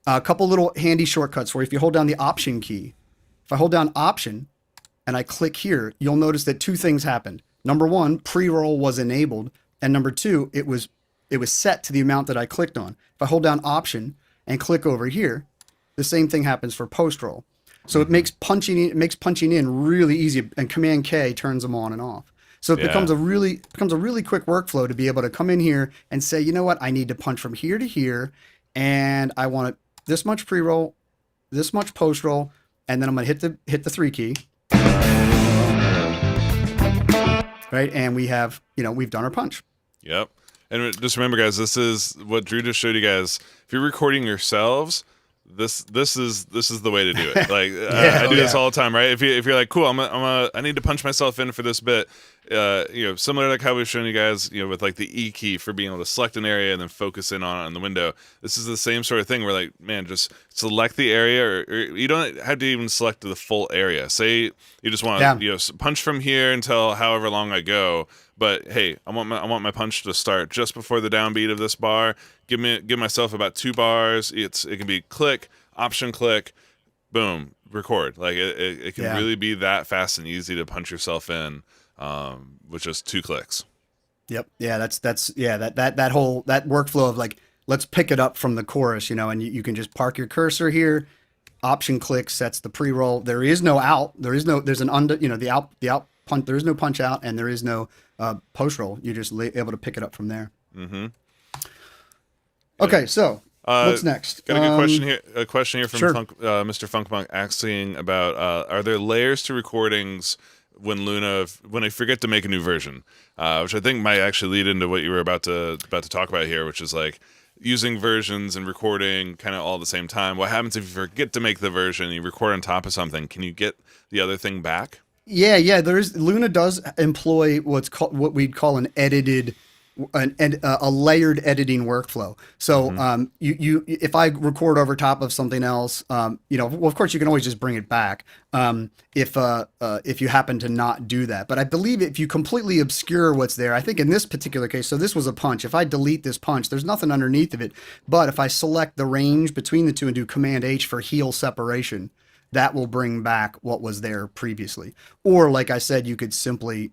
A couple little handy shortcuts for you. If you hold down the Option key, if I hold down Option and I click here, you'll notice that two things happened. Number one, pre-roll was enabled, and number two, it was set to the amount that I clicked on. If I hold down Option and click over here, the same thing happens for post-roll. So it makes punching in really easy, and Command K turns them on and off. So it becomes a really quick workflow to be able to come in here and say, you know what, I need to punch from here to here, and I want this much pre-roll, this much post-roll, and then I'm gonna hit the 3 key, right? And we've done our punch. Yep. And just remember, guys, this is what Drew just showed you guys. If you're recording yourselves, this is the way to do it. Like I do this all the time, right? If you're like, cool, I need to punch myself in for this bit. Similar like how we've shown you guys, with like the E key for being able to select an area and then focus in on it in the window. This is the same sort of thing where like, man, just select the area, or you don't have to even select the full area. Say you just want to punch from here until however long I go. But hey, I want my punch to start just before the downbeat of this bar. Give myself about 2 bars. It can be click, Option click, boom, record. Like it can really be that fast and easy to punch yourself in with just 2 clicks. Yep. Yeah. That workflow of like, let's pick it up from the chorus, and you can just park your cursor here. Option click sets the pre-roll. There is no out. There's the out punch. There is no punch out, and there is no post roll. You're just able to pick it up from there. Mm-hmm. Okay, so what's next? Got a good question here. A question here from Mr. Funkmonk asking about: are there layers to recordings when I forget to make a new version? Which I think might actually lead into what you were about to talk about here, which is like using versions and recording kind of all at the same time. What happens if you forget to make the version and you record on top of something? Can you get the other thing back? Yeah. Luna does employ what we'd call a layered editing workflow. So if I record over top of something else, of course you can always just bring it back if you happen to not do that. But I believe if you completely obscure what's there, I think in this particular case, so this was a punch. If I delete this punch, there's nothing underneath of it. But if I select the range between the two and do Command H for heel separation, that will bring back what was there previously. Or like I said, you could simply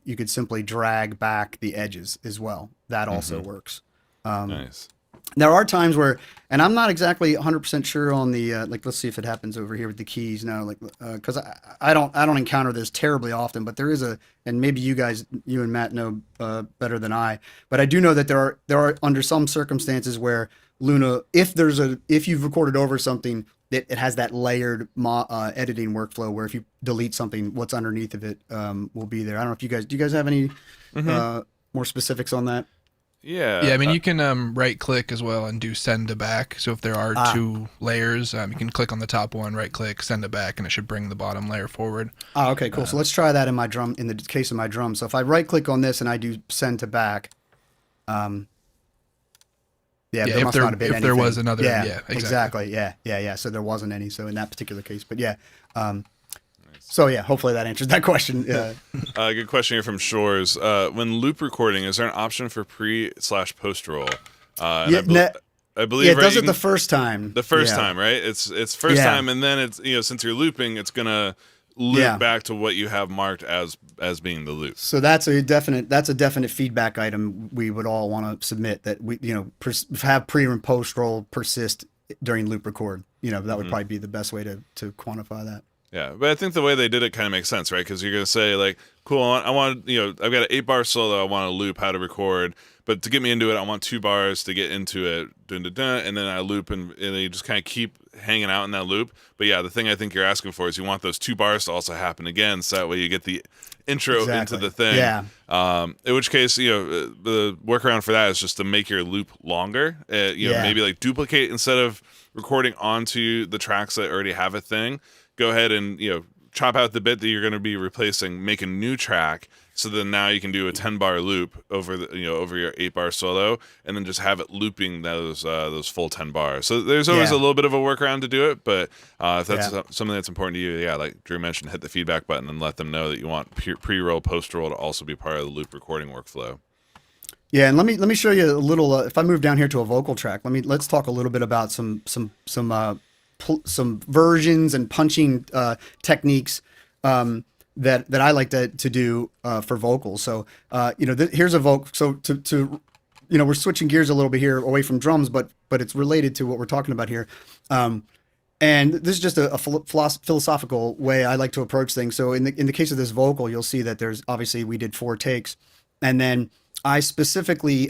drag back the edges as well. That also works. Nice. There are times where, and I'm not exactly 100% sure on the like. Let's see if it happens over here with the keys. No, like because I don't encounter this terribly often, but there is a, and maybe you guys, you and Matt know better than I, but I do know that there are under some circumstances where Luna, if you've recorded over something, it has that layered editing workflow where if you delete something, what's underneath of it will be there. I don't know if do you guys have any more specifics on that? Yeah. Yeah, I mean, you can right click as well and do send to back. So if there are two layers, you can click on the top one, right click, send it back, and it should bring the bottom layer forward. Oh, okay, cool. So let's try that in my drum, in the case of my drum. So if I right click on this and I do send to back, there must not have been anything. There was another, yeah, exactly. Yeah. So there wasn't any. So in that particular case, but yeah. So yeah, hopefully that answers that question. Yeah. Good question here from Shores. When loop recording, is there an option for pre/post roll? I believe yeah, it right, does it the first time. The first time, right? It's first time, and then it's since you're looping, it's gonna loop back to what you have marked as being the loop. So that's a definite feedback item we would all want to submit, that we have pre and post roll persist during loop record. That would probably be the best way to quantify that. Yeah, but I think the way they did it kind of makes sense, right? Because you're going to say, like, cool, I want I've got an 8-bar solo, I want to loop how to record, but to get me into it, I want 2 bars to get into it, dun, dun, dun, and then I loop, and you just kind of keep hanging out in that loop. But yeah, the thing I think you're asking for is you want those 2 bars to also happen again, so that way you get the intro into the thing. Yeah. In which case, the workaround for that is just to make your loop longer. Maybe like duplicate instead of recording onto the tracks that already have a thing. Go ahead and chop out the bit that you're going to be replacing, make a new track, so then now you can do a 10-bar loop over over your 8-bar solo, and then just have it looping those full 10 bars. So there's always a little bit of a workaround to do it, but if that's something that's important to you, like Drew mentioned, hit the feedback button and let them know that you want pre-roll, post-roll to also be part of the loop recording workflow. Yeah, and let me show you a little. If I move down here to a vocal track, let's talk a little bit about some versions and punching techniques that I like to do for vocals. So here's a vocal. So to we're switching gears a little bit here away from drums, but it's related to what we're talking about here. And this is just a philosophical way I like to approach things. So in the case of this vocal, you'll see that there's obviously we did 4 takes, and then I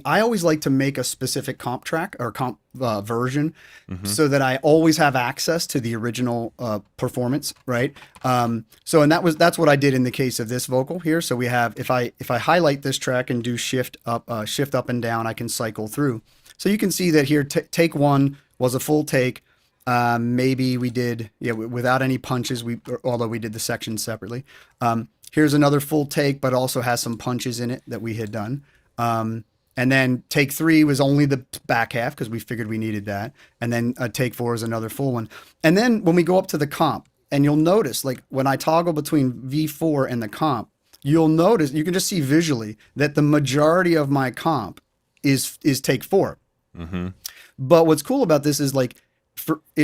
always like to make a specific comp track or comp version so that I always have access to the original performance, right? And that's what I did in the case of this vocal here. So we have, if I highlight this track and do shift up and down, I can cycle through. So you can see that here, take 1 was a full take. Maybe we did, without any punches, although we did the sections separately. Here's another full take, but also has some punches in it that we had done. And then take 3 was only the back half because we figured we needed that. And then take 4 is another full one. And then when we go up to the comp, and you'll notice, like when I toggle between V4 and the comp, you'll notice, you can just see visually that the majority of my comp is take 4. Mm-hmm. But what's cool about this is like,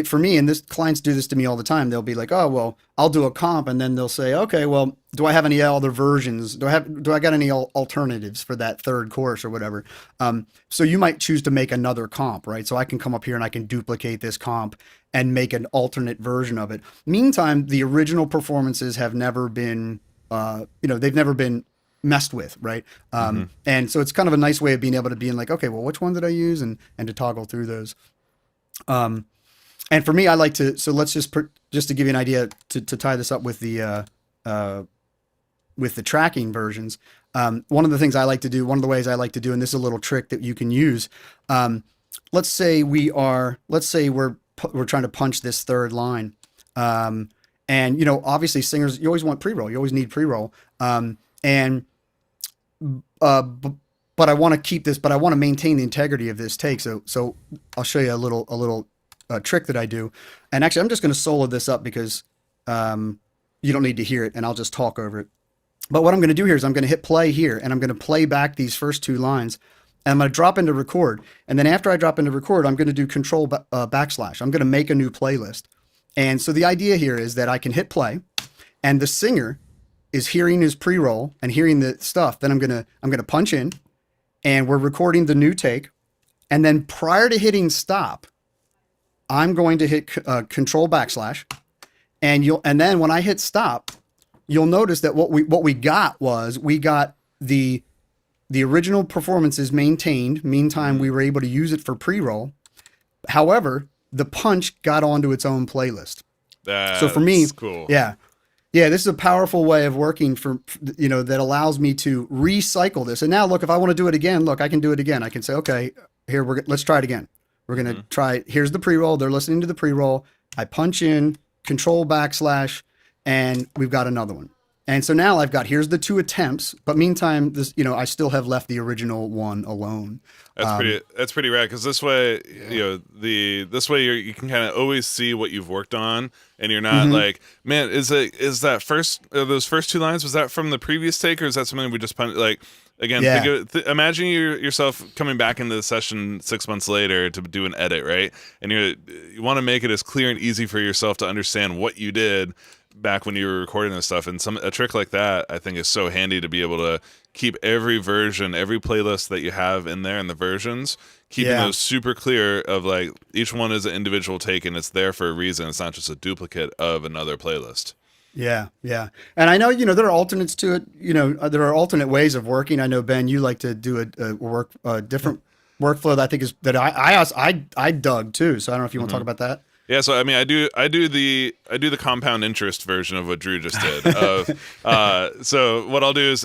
for me, and this clients do this to me all the time. They'll be like, "Oh, well, I'll do a comp," and then they'll say, "Okay, well, do I have any other versions? Do I got any alternatives for that third course or whatever?" So you might choose to make another comp, right? So I can come up here and I can duplicate this comp and make an alternate version of it. Meantime, the original performances have never been, they've never been messed with, right? And so it's kind of a nice way of being able to be in like, okay, well, which one did I use, and to toggle through those. And for me, I like to, so let's just to give you an idea to tie this up with the tracking versions. One of the things I like to do, one of the ways I like to do, and this is a little trick that you can use. Let's say we're trying to punch this third line. And obviously singers, you always want pre-roll. You always need pre-roll. But I want to keep this, but I want to maintain the integrity of this take. So I'll show you a little trick that I do. And actually, I'm just going to solo this up because you don't need to hear it, and I'll just talk over it. But what I'm going to do here is I'm going to hit play here, and I'm going to play back these first 2 lines, and I'm going to drop into record. And then after I drop into record, I'm going to do control / I'm going to make a new playlist. And so the idea here is that I can hit play, and the singer is hearing his pre-roll and hearing the stuff. Then I'm going to punch in, and we're recording the new take. And then prior to hitting stop, I'm going to hit control backslash, and then when I hit stop, you'll notice that what we got the original performances maintained. Meantime, we were able to use it for pre-roll. However, the punch got onto its own playlist. So for me, cool. Yeah, this is a powerful way of working that allows me to recycle this. And now look, if I want to do it again, I can do it again. I can say, okay, here, let's try it again. We're going to try, here's the pre-roll. They're listening to the pre-roll. I punch in, control backslash, and we've got another one. And so now here's the 2 attempts, but meantime, I still have left the original one alone. That's pretty rad, because this way, this way you can kind of always see what you've worked on, and you're not like, man, is those first 2 lines, was that from the previous take, or is that something we just like? Again, imagine yourself coming back into the session 6 months later to do an edit, right? And you want to make it as clear and easy for yourself to understand what you did back when you were recording this stuff. And a trick like that, I think, is so handy to be able to keep every version, every playlist that you have in there, and the versions, keeping those super clear of like each one is an individual take, and it's there for a reason. It's not just a duplicate of another playlist. Yeah. And I know, there are alternates to it. There are alternate ways of working. I know, Ben, you like to do a different workflow that I think is that I dug too. So I don't know if you want to talk about that. Yeah, so I mean, I do the compound interest version of what Drew just did. So what I'll do is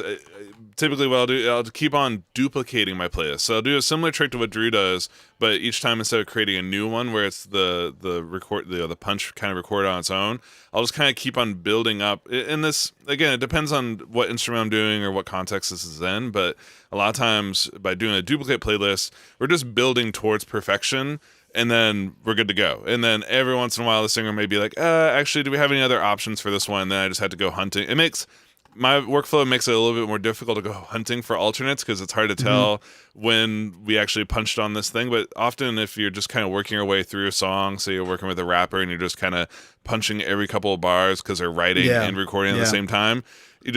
typically I'll keep on duplicating my playlist. So I'll do a similar trick to what Drew does, but each time, instead of creating a new one where it's the punch kind of record on its own, I'll just kind of keep on building up. And this, again, it depends on what instrument I'm doing or what context this is in, but a lot of times by doing a duplicate playlist, we're just building towards perfection, and then we're good to go. And then every once in a while, the singer may be like, actually, do we have any other options for this one? And then I just had to go hunting. My workflow makes it a little bit more difficult to go hunting for alternates, because it's hard to tell when we actually punched on this thing. But often, if you're just kind of working your way through a song, say you're working with a rapper and you're just kind of punching every couple of bars because they're writing and recording at the same time, you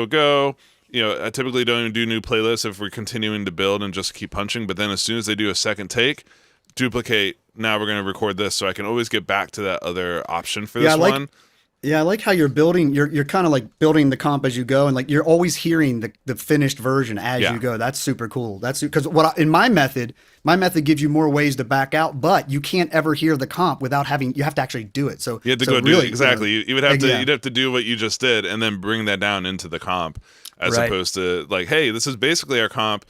go. I typically don't even do new playlists if we're continuing to build and just keep punching. But then as soon as they do a second take, duplicate. Now we're going to record this, so I can always get back to that other option for this one. Yeah, I like how you're building. You're kind of like building the comp as you go, and like you're always hearing the finished version as you go. That's super cool. That's because in my method gives you more ways to back out, but you can't ever hear the comp without having. You have to actually do it. So you have to go do it exactly. You would have to. You'd have to do what you just did, and then bring that down into the comp, as opposed to like, hey, this is basically our comp.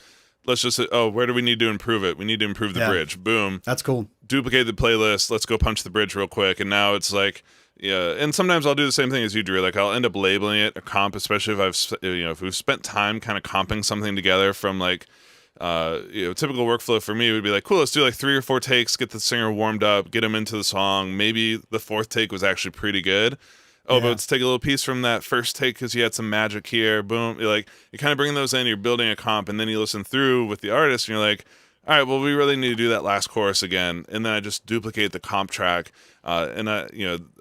Let's just where do we need to improve it? We need to improve the bridge. Boom. That's cool. Duplicate the playlist. Let's go punch the bridge real quick, and now it's like. Yeah, and sometimes I'll do the same thing as you, Drew. Like I'll end up labeling it a comp, especially if we've spent time kind of comping something together from like, typical workflow for me would be like, cool, let's do like 3 or 4 takes, get the singer warmed up, get him into the song. Maybe the 4th take was actually pretty good. But let's take a little piece from that first take because you had some magic here. Boom, you kind of bring those in. You're building a comp, and then you listen through with the artist, and you're like, all right, well, we really need to do that last chorus again, and then I just duplicate the comp track. And I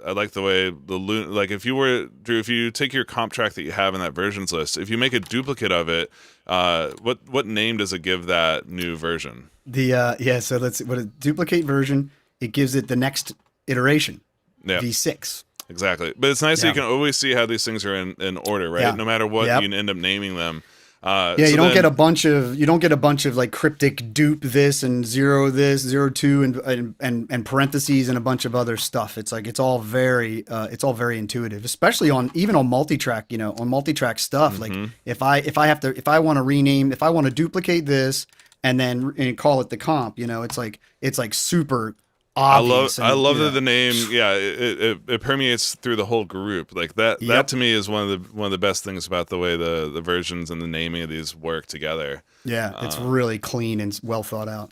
like the way like if you take your comp track that you have in that versions list, if you make a duplicate of it, what name does it give that new version? So what a duplicate version, it gives it the next iteration, V6. Exactly, but it's nice that you can always see how these things are in order, right? No matter what you end up naming them. You don't get a bunch of like cryptic dupe this and 0 this 0 2 and parentheses and a bunch of other stuff. It's like it's all very intuitive, especially on multi-track, on multi-track stuff. Like if I want to duplicate this and then call it the comp, it's like super obvious. I love that the name, it permeates through the whole group. Like that to me is one of the best things about the way the versions and the naming of these work together. Yeah, it's really clean and well thought out.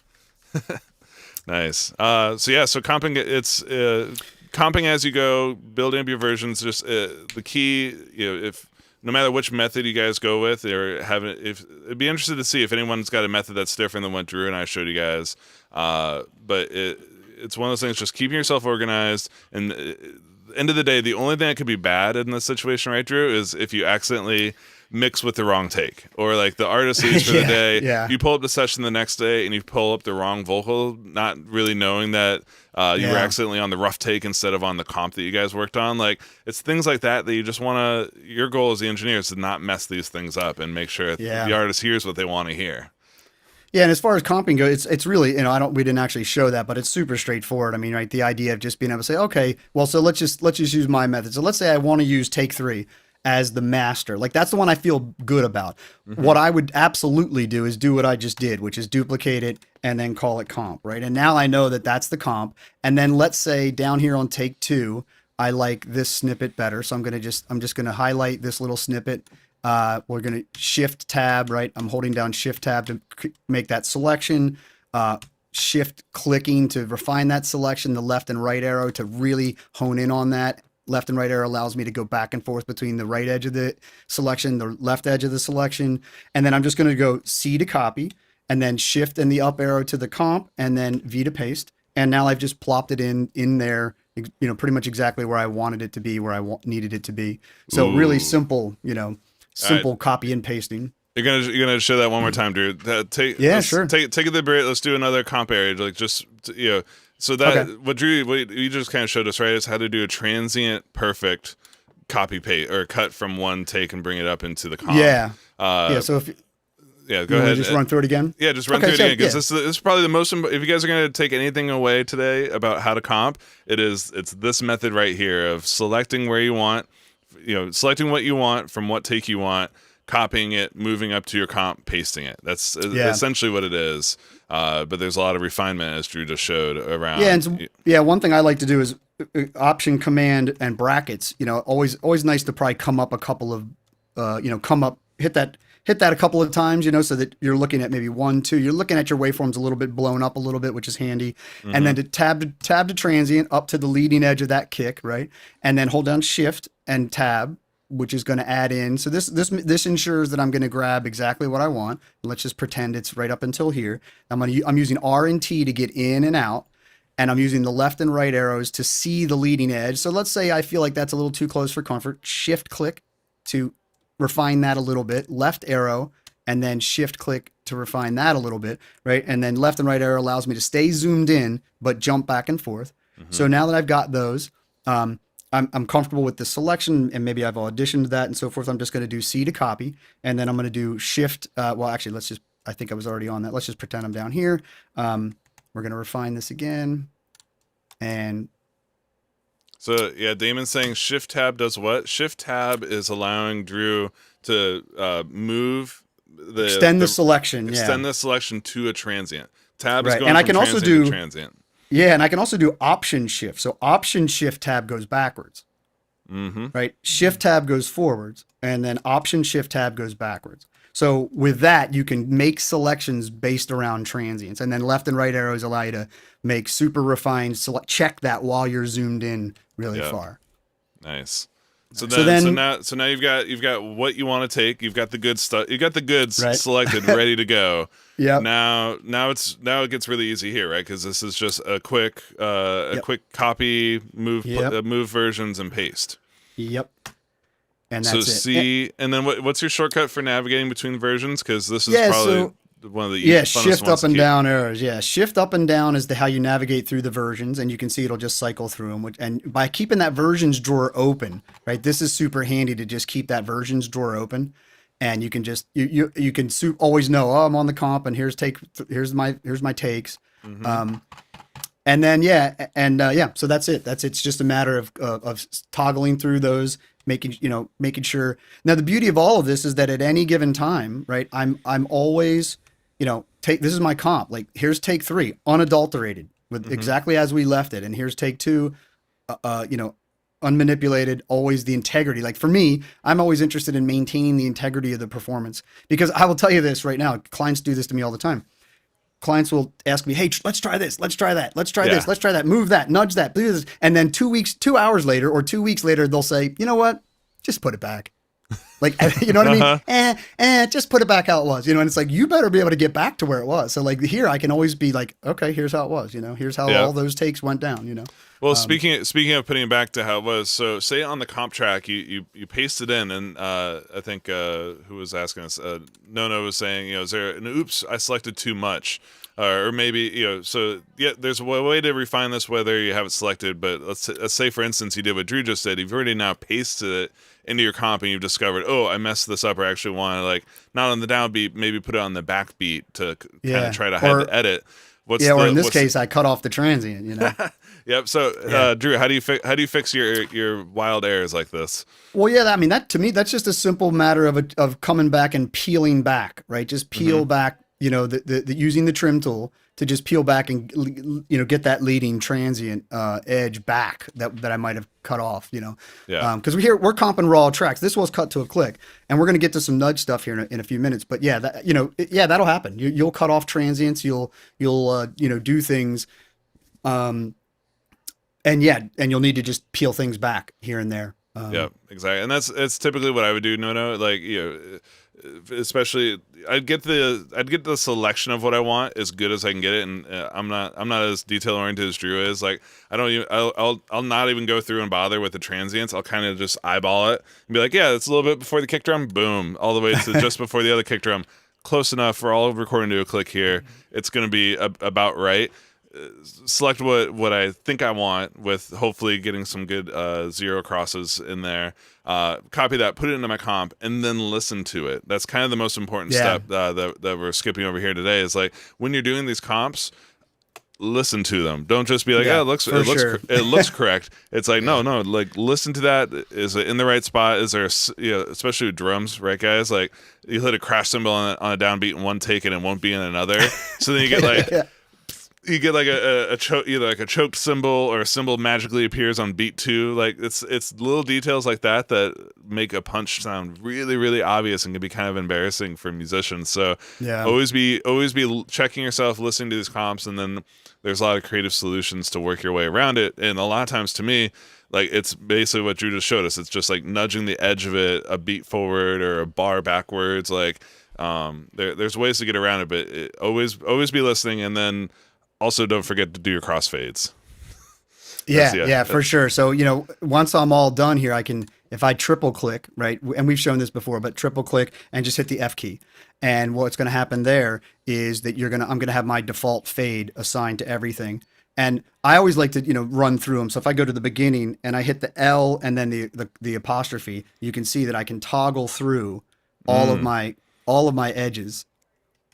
Nice. So comping, it's comping as you go, building up your versions. Just the key, if no matter which method you guys go with, it'd be interested to see if anyone's got a method that's different than what Drew and I showed you guys. But it's one of those things, just keeping yourself organized. And at the end of the day, the only thing that could be bad in this situation, right, Drew, is if you accidentally mix with the wrong take, or like the artist leaves for the day. Yeah. You pull up the session the next day and you pull up the wrong vocal, not really knowing that you were Yeah. accidentally on the rough take instead of on the comp that you guys worked on. Like it's things like that you just want to. Your goal as the engineer is to not mess these things up and make sure the artist hears what they want to hear. Yeah, and as far as comping goes, it's really, we didn't actually show that, but it's super straightforward. I mean, right, the idea of just being able to say, okay, well, so let's just use my method. So let's say I want to use take 3 as the master. Like that's the one I feel good about. What I would absolutely do is do what I just did, which is duplicate it and then call it comp, right? And now I know that that's the comp. And then let's say down here on take 2, I like this snippet better. So I'm just going to highlight this little snippet. We're going to shift tab, right? I'm holding down shift tab to make that selection, shift clicking to refine that selection, the left and right arrow to really hone in on that. Left and right arrow allows me to go back and forth between the right edge of the selection, the left edge of the selection. And then I'm just going to go C to copy and then shift and the up arrow to the comp and then V to paste. And now I've just plopped it in there, pretty much exactly where I wanted it to be, where I needed it to be. So really simple, simple copy and pasting. You're gonna show that one more time, Drew. Sure. Take it the break. Let's do another comp area. Like just So that what you just kind of showed us, right, is how to do a transient perfect copy paste or cut from one take and bring it up into the comp. Yeah. So if go ahead. Just run through it again. Yeah, just run through it again because this is probably the most. If you guys are going to take anything away today about how to comp, it's this method right here of selecting where you want, selecting what you want from what take you want, copying it, moving up to your comp, pasting it. That's essentially what it is. But there's a lot of refinement, as Drew just showed, around. Yeah, and one thing I like to do is Option, Command, and brackets. Always nice to probably come up a couple of, hit that a couple of times, so that you're looking at maybe 1, 2. You're looking at your waveforms a little bit blown up a little bit, which is handy. Mm-hmm. And then to tab to transient up to the leading edge of that kick, right? And then hold down Shift and Tab, which is going to add in. So this ensures that I'm going to grab exactly what I want. Let's just pretend it's right up until here. I'm using R and T to get in and out, and I'm using the left and right arrows to see the leading edge. So let's say I feel like that's a little too close for comfort. Shift click to refine that a little bit. Left arrow, and then shift click to refine that a little bit, right? And then left and right arrow allows me to stay zoomed in, but jump back and forth. Mm-hmm. So now that I've got those, I'm comfortable with the selection, and maybe I've auditioned that and so forth. I'm just going to do C to copy, and then I'm going to do Shift. Actually, I think I was already on that. Let's just pretend I'm down here. We're going to refine this again. And so, yeah, Damon's saying Shift Tab does what? Shift Tab is allowing Drew to extend the selection. Extend the selection to a transient. Tab is right. going and from I can transient also do to transient. Yeah, and I can also do Option Shift. So Option Shift Tab goes backwards. Mm-hmm. Right? Shift Tab goes forwards, and then Option Shift Tab goes backwards. So with that, you can make selections based around transients, and then left and right arrows allow you to make super refined check that while you're zoomed in really far. Nice. So now you've got what you want to take. You've got the good stuff. You've got the goods selected, ready to go. Yeah. Now it gets really easy here, right? Because this is just a quick quick copy, move versions and paste. Yep. And that's it. And then what's your shortcut for navigating between versions? Because this is probably one of the funnest shift ones up and down arrows. Yeah, shift up and down is how you navigate through the versions, and you can see it'll just cycle through them. And by keeping that versions drawer open, right, this is super handy to just keep that versions drawer open, and you can just you can always know, I'm on the comp, and here's my takes. Mm-hmm. And then so that's it. It's just a matter of toggling through those, making sure. Now the beauty of all of this is that at any given time, right, I'm always, this is my comp. Like here's take 3, unadulterated with exactly as we left it, and here's take 2, unmanipulated, always the integrity. Like for me, I'm always interested in maintaining the integrity of the performance, because I will tell you this right now, clients do this to me all the time. Clients will ask me, hey, let's try this, let's try that, let's try this, let's try that, move that, nudge that, do this. And then 2 hours later or 2 weeks later, they'll say, you know what? Just put it back. Like, you know what I mean? Just put it back how it was, and it's like, you better be able to get back to where it was. So like here, I can always be like, okay, here's how it was, here's how all those takes went down, Well, speaking of putting it back to how it was, so say on the comp track you paste it in, and I think who was asking us, Nono was saying, is there an oops, I selected too much, or maybe so yeah, there's a way to refine this whether you have it selected, but let's say for instance you did what Drew just said, you've already now pasted it into your comp and you've discovered, oh, I messed this up, or I actually want to like not on the downbeat, maybe put it on the backbeat to kind of try to hide the edit. Or in this case, I cut off the transient. Yep. So, Drew, how do you fix your wild errors like this? Well, yeah. I mean, that to me, that's just a simple matter of coming back and peeling back, right? Just peel back. The using the trim tool to just peel back and get that leading transient edge back that I might have cut off. Yeah. Because we're comping raw tracks. This was cut to a click, and we're going to get to some nudge stuff here in a few minutes. But yeah, that'll happen. You'll cut off transients. You'll do things. And you'll need to just peel things back here and there. Yeah, exactly. And it's typically what I would do. No, like, especially I'd get the selection of what I want as good as I can get it. And I'm not as detail oriented as Drew is. Like, I'll not even go through and bother with the transients. I'll kind of just eyeball it and be like, yeah, it's a little bit before the kick drum. Boom. All the way to just before the other kick drum. Close enough for all recording to a click here. It's going to be about right. Select what I think I want, with hopefully getting some good zero crosses in there. Copy that, put it into my comp, and then listen to it. That's kind of the most important step that we're skipping over here today. Is like when you're doing these comps, listen to them. Don't just be like, it looks correct. It's like no, like listen to that. Is it in the right spot? Is there especially with drums, right, guys? Like you hit a crash cymbal on a downbeat in one take and it won't be in another. So then you get like. You get like a choke, either like a choked cymbal or a cymbal magically appears on beat 2. Like it's little details like that make a punch sound really, really obvious and can be kind of embarrassing for musicians. So always be checking yourself, listening to these comps, and then there's a lot of creative solutions to work your way around it. And a lot of times, to me, like it's basically what Drew just showed us. It's just like nudging the edge of it a beat forward or a bar backwards. Like there's ways to get around it, but always be listening, and then. Also, don't forget to do your crossfades. Yeah, for sure. So, once I'm all done here, I can, if I triple click, right, and we've shown this before, but triple click and just hit the F key. And what's going to happen there is that I'm going to have my default fade assigned to everything. And I always like to, run through them. So if I go to the beginning and I hit the L and then the apostrophe, you can see that I can toggle through all of my edges.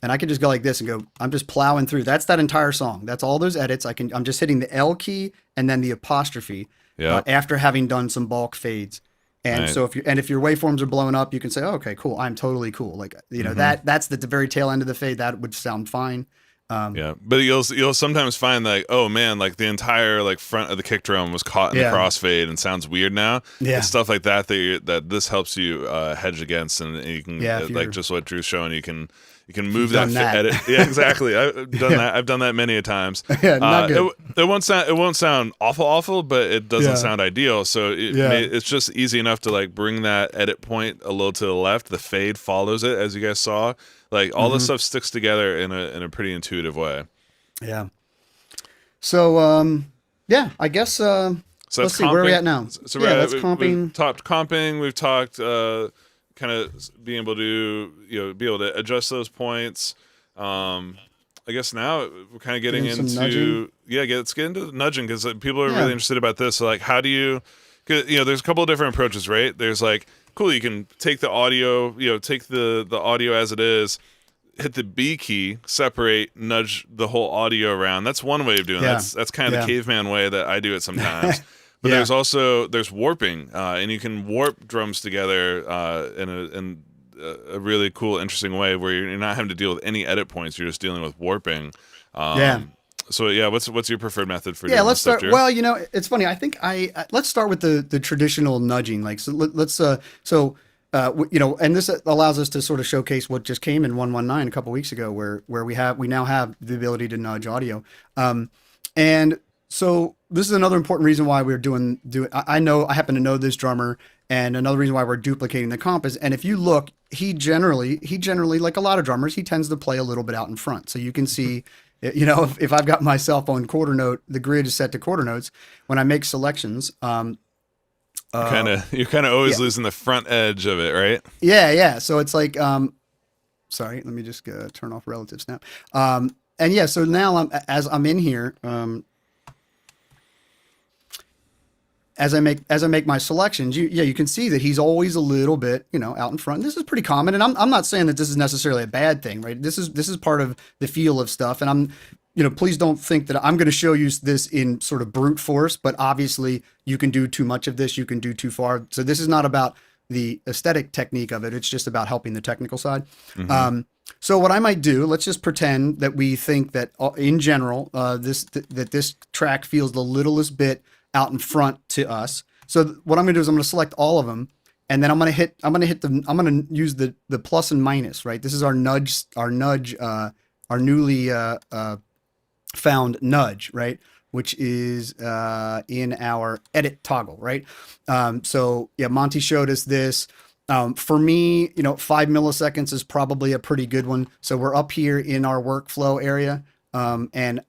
And I can just go like this and go, I'm just plowing through. That's that entire song. That's all those edits. I'm just hitting the L key and then the apostrophe after having done some bulk fades. And so if your waveforms are blowing up, you can say, oh, okay, cool. I'm totally cool. Like, that's the very tail end of the fade. That would sound fine. But you'll sometimes find like, oh man, like the entire like front of the kick drum was caught in the crossfade and sounds weird now. Yeah, it's stuff like that that this helps you hedge against, and you can like just what Drew's showing, you can move that edit. Yeah, exactly. I've done that. I've done that many a times. Yeah, not good. It won't sound awful, but it doesn't sound ideal. So it's just easy enough to like bring that edit point a little to the left. The fade follows it, as you guys saw. Like all this stuff sticks together in a pretty intuitive way. Yeah. So I guess so let's see, where are we at now? So that's comping. We've talked comping. We've talked kind of being able to be able to adjust those points. I guess now we're kind of getting into let's get into nudging, because people are really interested about this. So like, how do you? There's a couple of different approaches, right? There's like, cool, you can take the audio, take the audio as it is, hit the B key, separate, nudge the whole audio around. That's one way of doing it. That's kind of the caveman way that I do it sometimes. But there's warping, and you can warp drums together in a really cool, interesting way where you're not having to deal with any edit points. You're just dealing with warping. So what's your preferred method for doing let's this start. Stuff, well, it's funny. I think let's start with the traditional nudging. Like, so let's and this allows us to sort of showcase what just came in 119 a couple weeks ago, where we now have the ability to nudge audio. And so this is another important reason why we're doing. I happen to know this drummer, and another reason why we're duplicating the comp is, and if you look, he generally, like a lot of drummers, he tends to play a little bit out in front. So you can see You know, if I've got myself on quarter note, the grid is set to quarter notes. When I make selections, You're kind of always yeah. losing the front edge of it, right? Yeah. So it's like, sorry, let me just turn off relative snap. And yeah, so now as I'm in here, as I make my selections, you can see that he's always a little bit, you know, out in front. This is pretty common, and I'm not saying that this is necessarily a bad thing, right? This is part of the feel of stuff, and I'm, you know, please don't think that I'm going to show you this in sort of brute force, but obviously you can do too much of this, you can do too far. So this is not about the aesthetic technique of it; it's just about helping the technical side. So what I might do, let's just pretend that we think that in general, this track feels the littlest bit out in front to us. So what I'm going to do is I'm going to select all of them, and then I'm going to use the plus and minus, right? This is our nudge, our newly found nudge, right? Which is in our edit toggle, right? So yeah, Monty showed us this. For me, you know, 5 milliseconds is probably a pretty good one. So we're up here in our workflow area, and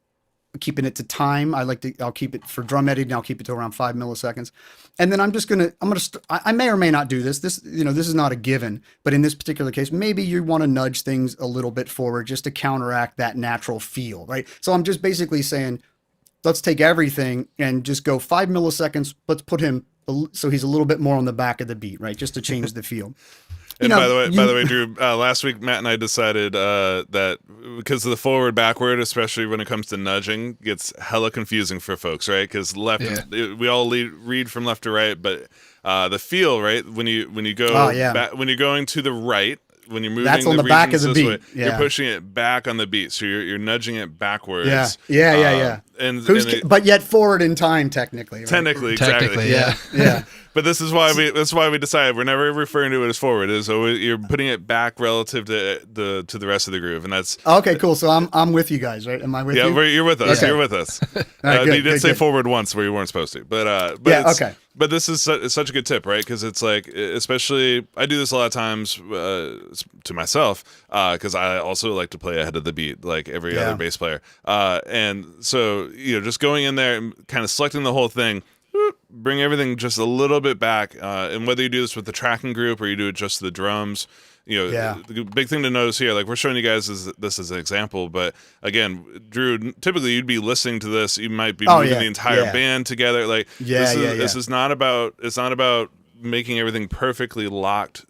keeping it to time. I'll keep it for drum editing. I'll keep it to around 5 milliseconds. And then I may or may not do this. This is not a given, but in this particular case, maybe you want to nudge things a little bit forward just to counteract that natural feel, right? So I'm just basically saying, let's take everything and just go 5 milliseconds. Let's put him so he's a little bit more on the back of the beat, right? Just to change the feel. And by the way, Drew, last week Matt and I decided that because of the forward backward, especially when it comes to nudging, gets hella confusing for folks, right? Because we all read from left to right, but the feel, right, when you go when you're going to the right, when you're moving, that's on the back of the beat. Way, you're pushing it back on the beat, so you're nudging it backwards. Yeah. But yet forward in time, technically. Right? Exactly. Yeah. But this is why we decided we're never referring to it as forward. So you're putting it back relative to the rest of the groove, and that's okay. Cool. So I'm with you guys, right? Am I with you? Yeah, you're with us. Okay. You're with us. Right, you did say forward once where you weren't supposed to, but okay. But this is such a good tip, right? Because it's like, especially, I do this a lot of times to myself, because I also like to play ahead of the beat, like every other bass player. And so, you know, just going in there and kind of selecting the whole thing, bring everything just a little bit back. And whether you do this with the tracking group or you do it just the drums, you know, the big thing to notice here, like we're showing you guys this as an example, but again, Drew, typically you'd be listening to this, you might be moving the entire band together. Like this is not about, it's not about making everything perfectly locked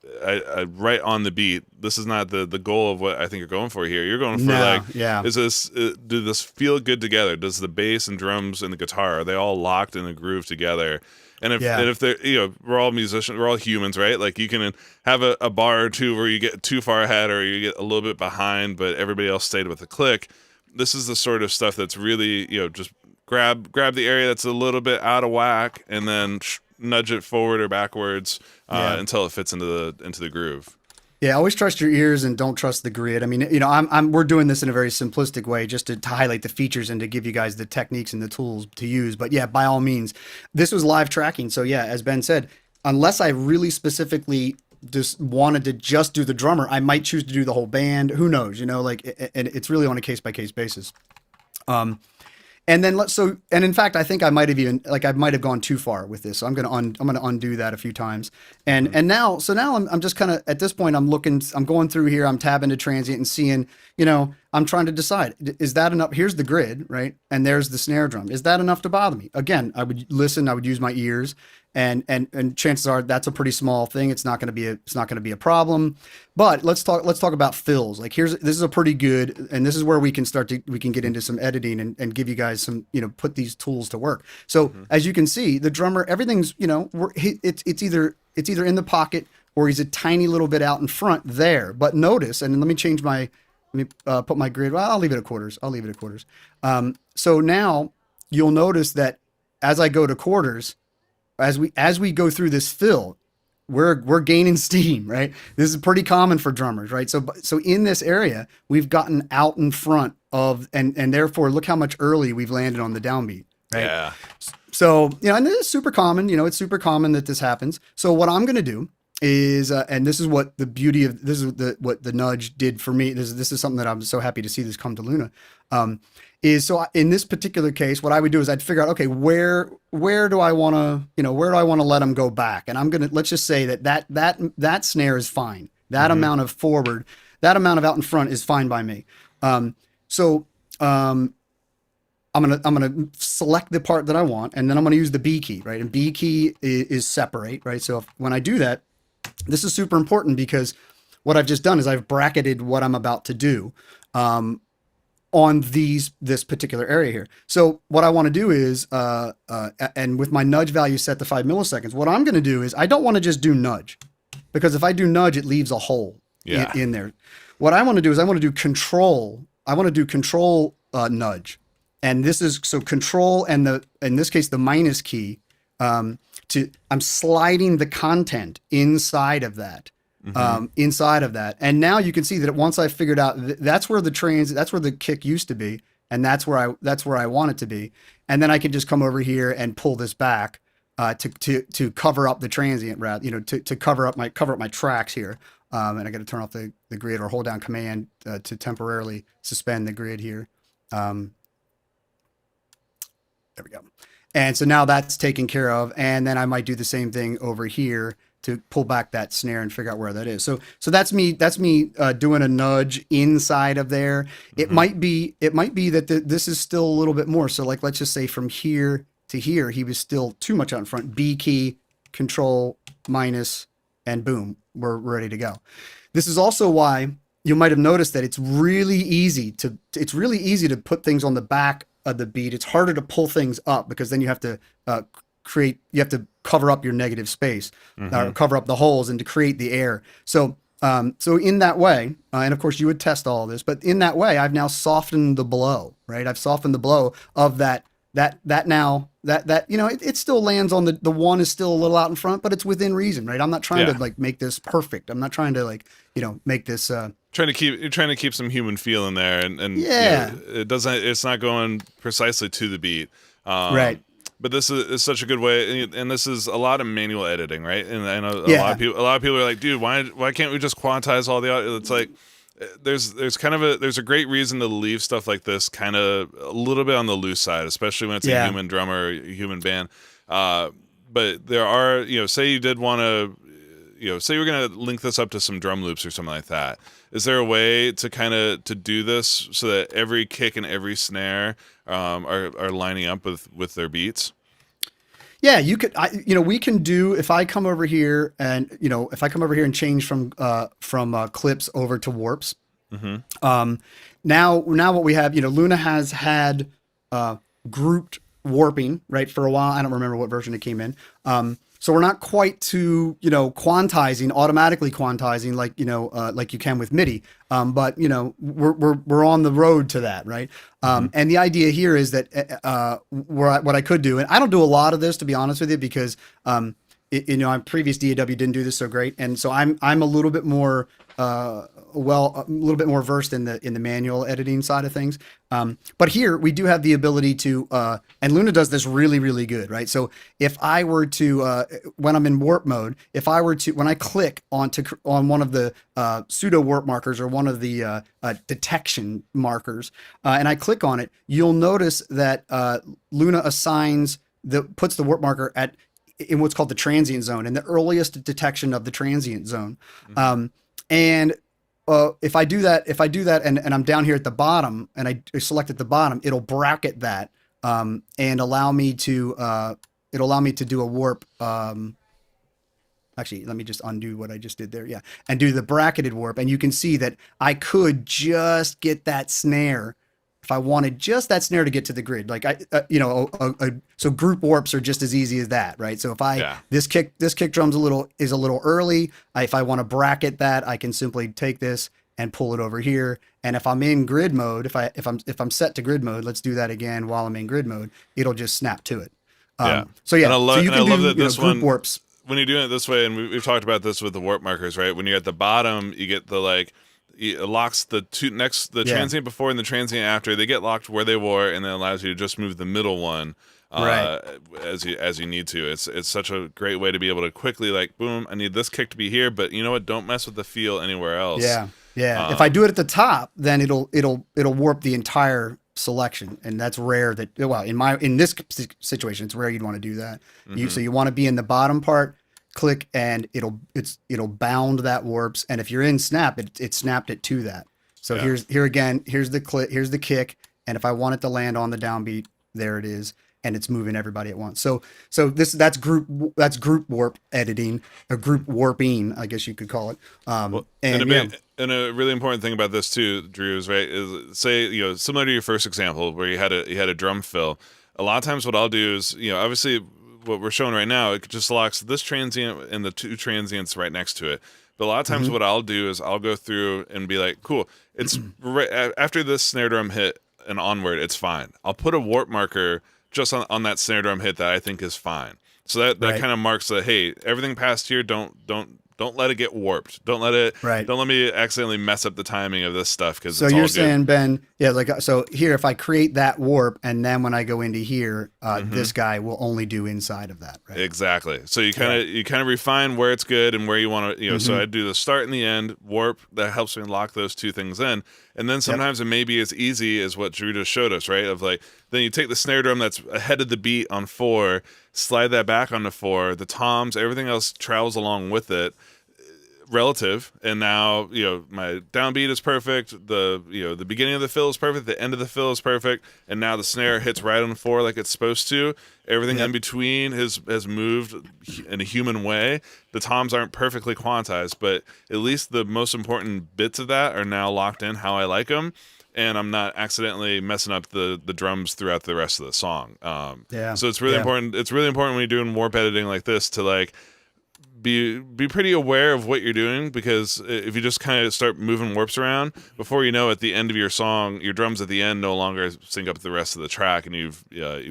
right on the beat. This is not the goal of what I think you're going for here. You're going for is this do this feel good together? Does the bass and drums and the guitar, are they all locked in a groove together? And if they're, you know, we're all musicians, we're all humans, right? Like you can have a bar or two where you get too far ahead or you get a little bit behind, but everybody else stayed with the click. This is the sort of stuff that's really, you know, just grab the area that's a little bit out of whack and then nudge it forward or backwards until it fits into the groove. Yeah, always trust your ears and don't trust the grid. I mean, you know, we're doing this in a very simplistic way just to highlight the features and to give you guys the techniques and the tools to use. But yeah, by all means, this was live tracking. So yeah, as Ben said, unless I really specifically just wanted to just do the drummer, I might choose to do the whole band. Who knows? You know, like, and it's really on a case by case basis. And then and in fact, I think I might have gone too far with this. So I'm gonna undo that a few times. And now I'm just kind of at this point I'm going through here, I'm tabbing to transient and seeing, you know, I'm trying to decide, is that enough? Here's the grid, right? And there's the snare drum. Is that enough to bother me? Again, I would listen, I would use my ears, and chances are that's a pretty small thing. It's not going to be a problem. But let's talk about fills. Like this is a pretty good, and this is where we can get into some editing and give you guys some, you know, put these tools to work. So as you can see, the drummer, everything's, you know, it's either in the pocket or he's a tiny little bit out in front there. But notice, and let me put my grid. Well, I'll leave it at quarters. So now you'll notice that as I go to quarters, as we go through this fill, we're gaining steam, right? This is pretty common for drummers, right? So in this area, we've gotten out in front of, and therefore look how much early we've landed on the downbeat, right? Yeah. So, you know, and this is super common, you know, it's super common that this happens. So what I'm going to do is, and this is what the beauty of, what the nudge did for me. This is something that I'm so happy to see this come to Luna. Is so in this particular case, what I would do is I'd figure out, okay, where do I want to, where do I want to let them go back? And let's just say that snare is fine. That amount of forward, that amount of out in front is fine by me. So I'm gonna select the part that I want, and then I'm gonna use the B key, right? And B key is separate, right? So when I do that, this is super important because what I've just done is I've bracketed what I'm about to do on this particular area here. So what I want to do is, and with my nudge value set to 5 milliseconds, what I'm going to do is I don't want to just do nudge, because if I do nudge, it leaves a hole in there. What I want to do is I want to do control. I want to do control nudge, and this is so control and in this case the minus key. I'm sliding the content inside of that. And now you can see that once I figured out that's where the kick used to be, and that's where I want it to be, and then I can just come over here and pull this back to cover up the transient to cover up my tracks here, and I got to turn off the grid or hold down command to temporarily suspend the grid here. There we go. And so now that's taken care of, and then I might do the same thing over here to pull back that snare and figure out where that is. So that's me doing a nudge inside of there. It might be that this is still a little bit more. So like, let's just say from here to here, he was still too much out in front. B key, control, minus, and boom, we're ready to go. This is also why you might have noticed that it's really easy to put things on the back of the beat. It's harder to pull things up because then you have to cover up your negative space, or cover up the holes, and to create the air. So in that way, and of course you would test all of this, but in that way, I've now softened the blow, right? I've softened the blow of that now it still lands on the one is still a little out in front, but it's within reason, right? I'm not trying to like make this perfect. I'm not trying to make this, trying to keep some human feel in there, and it's not going precisely to the beat. Right. But this is such a good way, and this is a lot of manual editing, right? And I know a lot of people are like, dude, why can't we just quantize all the audio? It's like there's a great reason to leave stuff like this kind of a little bit on the loose side, especially when it's a human drummer or a human band. But there are, say you did want to, say you're gonna link this up to some drum loops or something like that. Is there a way to do this so that every kick and every snare are lining up with their beats? Yeah, you could. We can do. If I come over here and change from clips over to warps. Now what we have, Luna has had grouped warping, right, for a while. I don't remember what version it came in. So we're not quite to, automatically quantizing like you can with MIDI. But we're on the road to that, right? And the idea here is that what I could do, and I don't do a lot of this, to be honest with you, because our previous DAW didn't do this so great, and so I'm a little bit more a little bit more versed in the manual editing side of things. But here we do have the ability to, and Luna does this really, really good, right? So if I were to, when I'm in warp mode, when I click on one of the pseudo warp markers or one of the detection markers, and I click on it, you'll notice that Luna puts the warp marker in what's called the transient zone, in the earliest detection of the transient zone. And if I do that and I'm down here at the bottom and I select at the bottom, it'll bracket that and allow me to do a warp. Actually, let me just undo what I just did there. Yeah. And do the bracketed warp. And you can see that I could just get that snare if I wanted just that snare to get to the grid. Like so group warps are just as easy as that, right? So if this kick drum's a little early, if I want to bracket that, I can simply take this and pull it over here. And if I'm in grid mode, if I'm set to grid mode, let's do that again while I'm in grid mode, it'll just snap to it. So you can do group warps. When you're doing it this way, and we've talked about this with the warp markers, right? When you're at the bottom, you get it locks the transient before and the transient after. They get locked where they were, and then allows you to just move the middle one as you need to. It's such a great way to be able to quickly boom, I need this kick to be here, but you know what? Don't mess with the feel anywhere else. Yeah. If I do it at the top, then it'll warp the entire selection, and that's rare. That well, in this situation, it's rare you'd want to do that. So you want to be in the bottom part. Click and it'll bound that warps, and if you're in snap, it snapped it to that. So here's the click, here's the kick, and if I want it to land on the downbeat, there it is, and it's moving everybody at once. So that's group warp editing, or group warping, I guess you could call it. And a really important thing about this too, Drew, is say similar to your first example where you had a drum fill. A lot of times, what I'll do is obviously what we're showing right now, it just selects this transient and the two transients right next to it. But a lot of times what I'll do is I'll go through and be like, cool, it's right after this snare drum hit and onward, it's fine. I'll put a warp marker just on that snare drum hit that I think is fine. So that kind of marks that, hey, everything past here, don't let it get warped. Don't let me accidentally mess up the timing of this stuff. Because so you're saying, Ben, so here, if I create that warp and then when I go into here, this guy will only do inside of that, right? Exactly. So you kind of refine where it's good and where you want to, so I do the start and the end warp. That helps me lock those two things in. And then sometimes it may be as easy as what Drew just showed us, right? Of like, then you take the snare drum that's ahead of the beat on 4, slide that back onto 4, the toms, everything else travels along with it, relative. And now, my downbeat is perfect. The beginning of the fill is perfect. The end of the fill is perfect. And now the snare hits right on 4 like it's supposed to. Everything in between has moved in a human way. The toms aren't perfectly quantized, but at least the most important bits of that are now locked in how I like them. And I'm not accidentally messing up the drums throughout the rest of the song. So it's really important. It's really important when you're doing warp editing like this to like be pretty aware of what you're doing, because if you just kind of start moving warps around, before you know, at the end of your song, your drums at the end no longer sync up with the rest of the track, and you've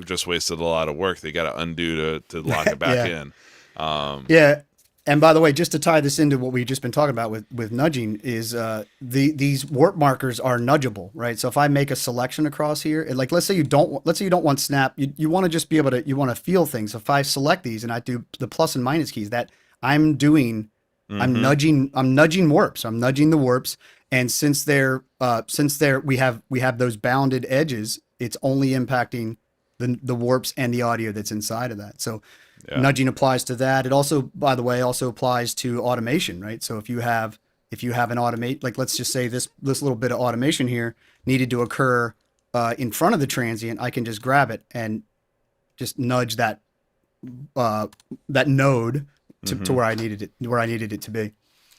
just wasted a lot of work that you got to undo to lock it back in. And by the way, just to tie this into what we've just been talking about with nudging, is these warp markers are nudgeable, right? So if I make a selection across here, like let's say you don't want snap, you want to just be able to, you want to feel things. So if I select these and I do the plus and minus keys, that I'm nudging warps. I'm nudging the warps, and since we have those bounded edges, it's only impacting the warps and the audio that's inside of that. So nudging applies to that. It also, by the way, applies to automation, right? So if you have an automate, like let's just say this little bit of automation here needed to occur in front of the transient, I can just grab it and just nudge that node to where I needed it to be.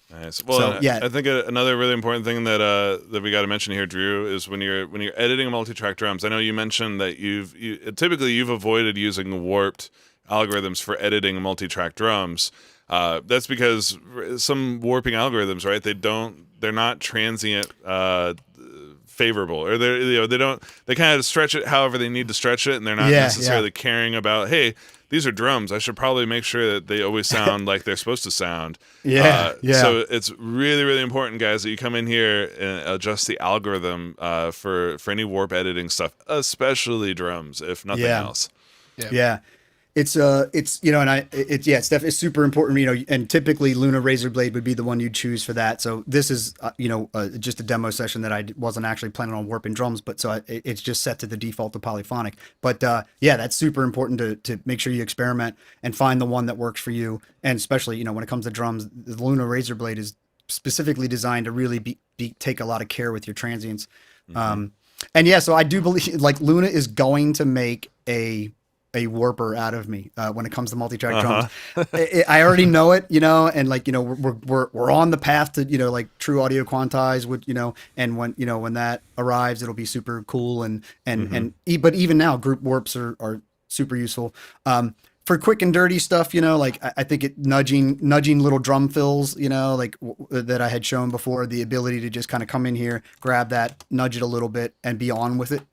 Nice. Well, so, I think another really important thing that we got to mention here, Drew, is when you're editing multi-track drums. I know you mentioned that you've avoided using warped algorithms for editing multi-track drums. That's because some warping algorithms, right? They're not transient favorable, or they kind of stretch it however they need to stretch it, and they're not necessarily caring about, hey, these are drums, I should probably make sure that they always sound like they're supposed to sound. So it's really, really important, guys, that you come in here and adjust the algorithm for any warp editing stuff, especially drums, if nothing else. It's definitely super important, and typically Luna Razor Blade would be the one you'd choose for that. So this is, just a demo session that I wasn't actually planning on warping drums, but so it's just set to the default to polyphonic. But that's super important to make sure you experiment and find the one that works for you. And especially, when it comes to drums, the Luna Razor Blade is specifically designed to really take a lot of care with your transients. So I do believe like Luna is going to make a warper out of me when it comes to multi-track drums. I already know it, and we're on the path to like true audio quantize would, and when that arrives, it'll be super cool, but even now group warps are super useful. For quick and dirty stuff, I think nudging little drum fills, that I had shown before, the ability to just kind of come in here, grab that, nudge it a little bit, and be on with it.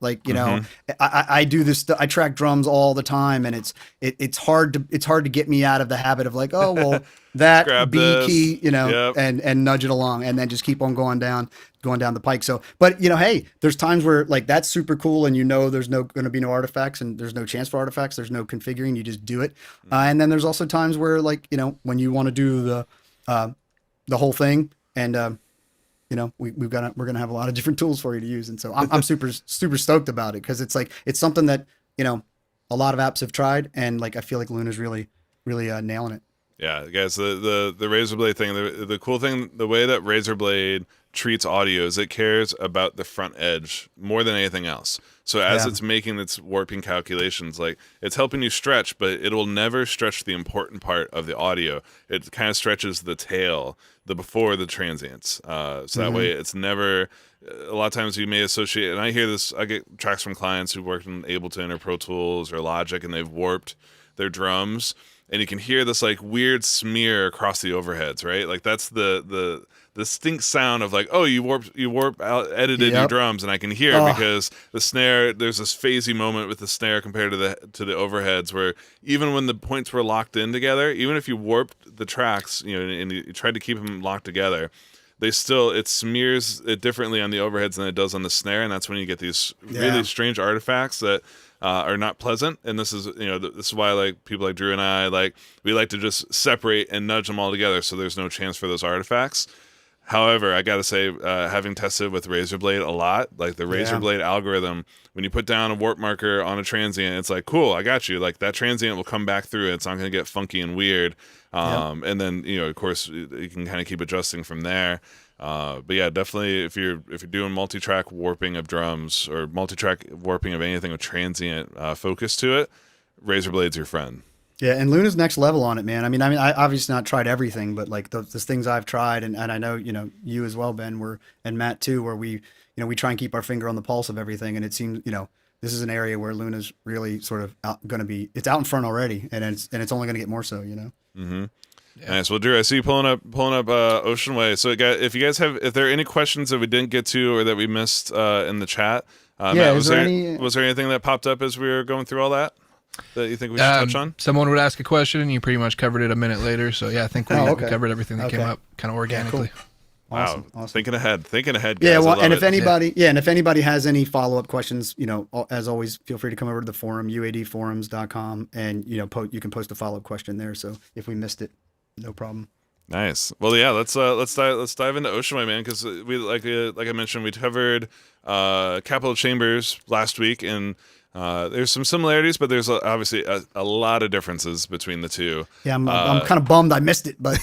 I do this. I track drums all the time, and it's hard to get me out of the habit of like, oh well, that B this key, and nudge it along, and then just keep on going down the pike. So, but hey, there's times where like that's super cool, and there's going to be no artifacts, and there's no chance for artifacts. There's no configuring. You just do it. And then there's also times where like when you want to do the whole thing, and we're gonna have a lot of different tools for you to use, and so I'm super stoked about it because it's like it's something that a lot of apps have tried, and like I feel like Luna's really nailing it. Yeah, guys, the Razor Blade thing, the cool thing, the way that Razor Blade treats audio is it cares about the front edge more than anything else. So as it's making its warping calculations, like it's helping you stretch, but it will never stretch the important part of the audio. It kind of stretches the tail, the before the transients. So that way it's never, a lot of times you may associate, and I hear this, I get tracks from clients who work in Ableton or Pro Tools or Logic, and they've warped their drums, and you can hear this like weird smear across the overheads, right? Like that's the distinct sound of like, oh, edited your drums, and I can hear it because the snare, there's this phasey moment with the snare compared to the overheads where even when the points were locked in together, even if you warped the tracks, and you tried to keep them locked together, it smears it differently on the overheads than it does on the snare, and that's when you get these really strange artifacts that are not pleasant. And this is this is why like people like Drew and I, like we like to just separate and nudge them all together so there's no chance for those artifacts. However, I gotta say, having tested with Razor Blade a lot, like the Razor Blade algorithm, when you put down a warp marker on a transient, it's like, cool, I got you. Like that transient will come back through. It's not gonna get funky and weird. And then of course, you can kind of keep adjusting from there. But yeah, definitely if you're doing multi-track warping of drums or multi-track warping of anything with transient focus to it, Razor Blade's your friend. Yeah, and Luna's next level on it, man. I mean, I obviously not tried everything, but like the things I've tried, and I know you as well, Ben, and Matt too, where we we try and keep our finger on the pulse of everything, and it seems this is an area where Luna's really sort of it's out in front already, and it's only going to get more so, Mm-hmm. Yeah. Nice. Well, Drew, I see you pulling up Ocean Way. So, if you guys if there are any questions that we didn't get to or that we missed in the chat, Matt, was there anything that popped up as we were going through all that you think we should touch on? Someone would ask a question, and you pretty much covered it a minute later. So yeah, I think we covered everything that came up kind of organically. Yeah, cool. Awesome. Thinking ahead, guys. Yeah, well, and if anybody has any follow-up questions, as always, feel free to come over to the forum, uadforums.com, and you can post a follow-up question there. So if we missed it, no problem. Nice. Well, yeah, let's dive into Ocean Way, man, because we like I mentioned, we covered Capital Chambers last week, and there's some similarities, but there's obviously a lot of differences between the two. Yeah, I'm kind of bummed I missed it, but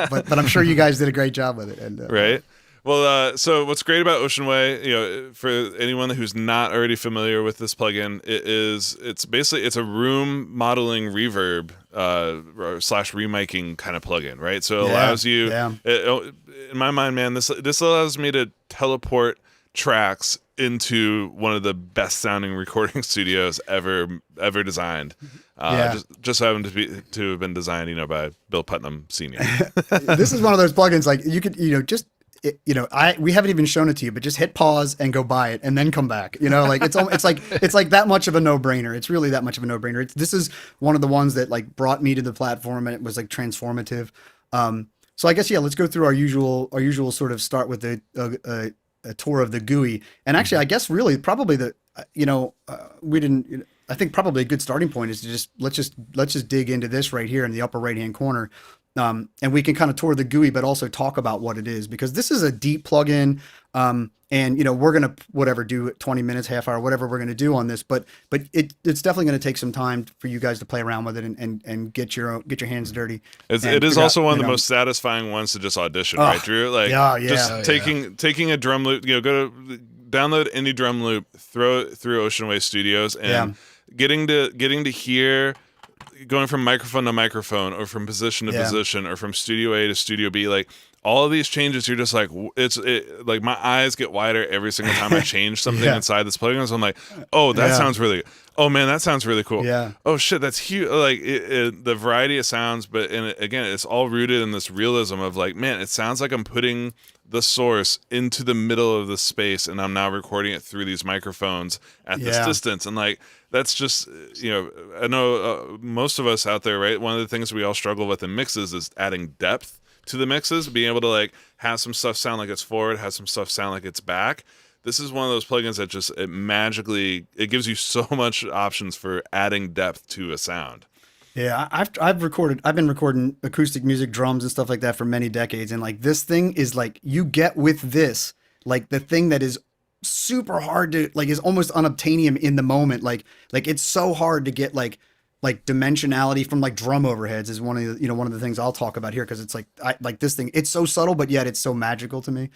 but I'm sure you guys did a great job with it. And, right. Well, so what's great about Ocean Way, for anyone who's not already familiar with this plugin, it's a room modeling reverb / remiking kind of plugin, right? So it allows you, in my mind, man, this allows me to teleport tracks into one of the best sounding recording studios ever designed. Just happened to have been designed, by Bill Putnam Sr. This is one of those plugins like you could, we haven't even shown it to you, but just hit pause and go buy it and then come back. Like it's like that much of a no-brainer. It's really that much of a no-brainer. This is one of the ones that like brought me to the platform, and it was like transformative. So I guess let's go through our usual sort of start with a tour of the GUI. And actually, I guess really probably I think probably a good starting point is to let's just dig into this right here in the upper right hand corner. And we can kind of tour the GUI, but also talk about what it is, because this is a deep plugin. And we're going to do 20 minutes, half hour, whatever we're going to do on this, but it's definitely going to take some time for you guys to play around with it and get your hands dirty. It is also one of the most satisfying ones to just audition, right, Drew? Like taking a drum loop, go to download any drum loop, throw it through Ocean Way Studios, and getting to hear, going from microphone to microphone, or from position to position, or from studio A to studio B, like all of these changes, you're just like, like my eyes get wider every single time I change something inside this plugin. So I'm like, oh, that sounds really good. Oh man, that sounds really cool. Yeah. Oh shit, that's huge. Like the variety of sounds, but again, it's all rooted in this realism of like, man, it sounds like I'm putting the source into the middle of the space, and I'm now recording it through these microphones at this distance. And like, that's just, I know most of us out there, right? One of the things we all struggle with in mixes is adding depth to the mixes, being able to like have some stuff sound like it's forward, have some stuff sound like it's back. This is one of those plugins that just it gives you so much options for adding depth to a sound. Yeah, I've been recording acoustic music, drums and stuff like that for many decades, and like this thing is like you get with this like the thing that is super hard to like is almost unobtainium in the moment. Like it's so hard to get like dimensionality from like drum overheads is one of the one of the things I'll talk about here because it's like like this thing it's so subtle but yet it's so magical to me.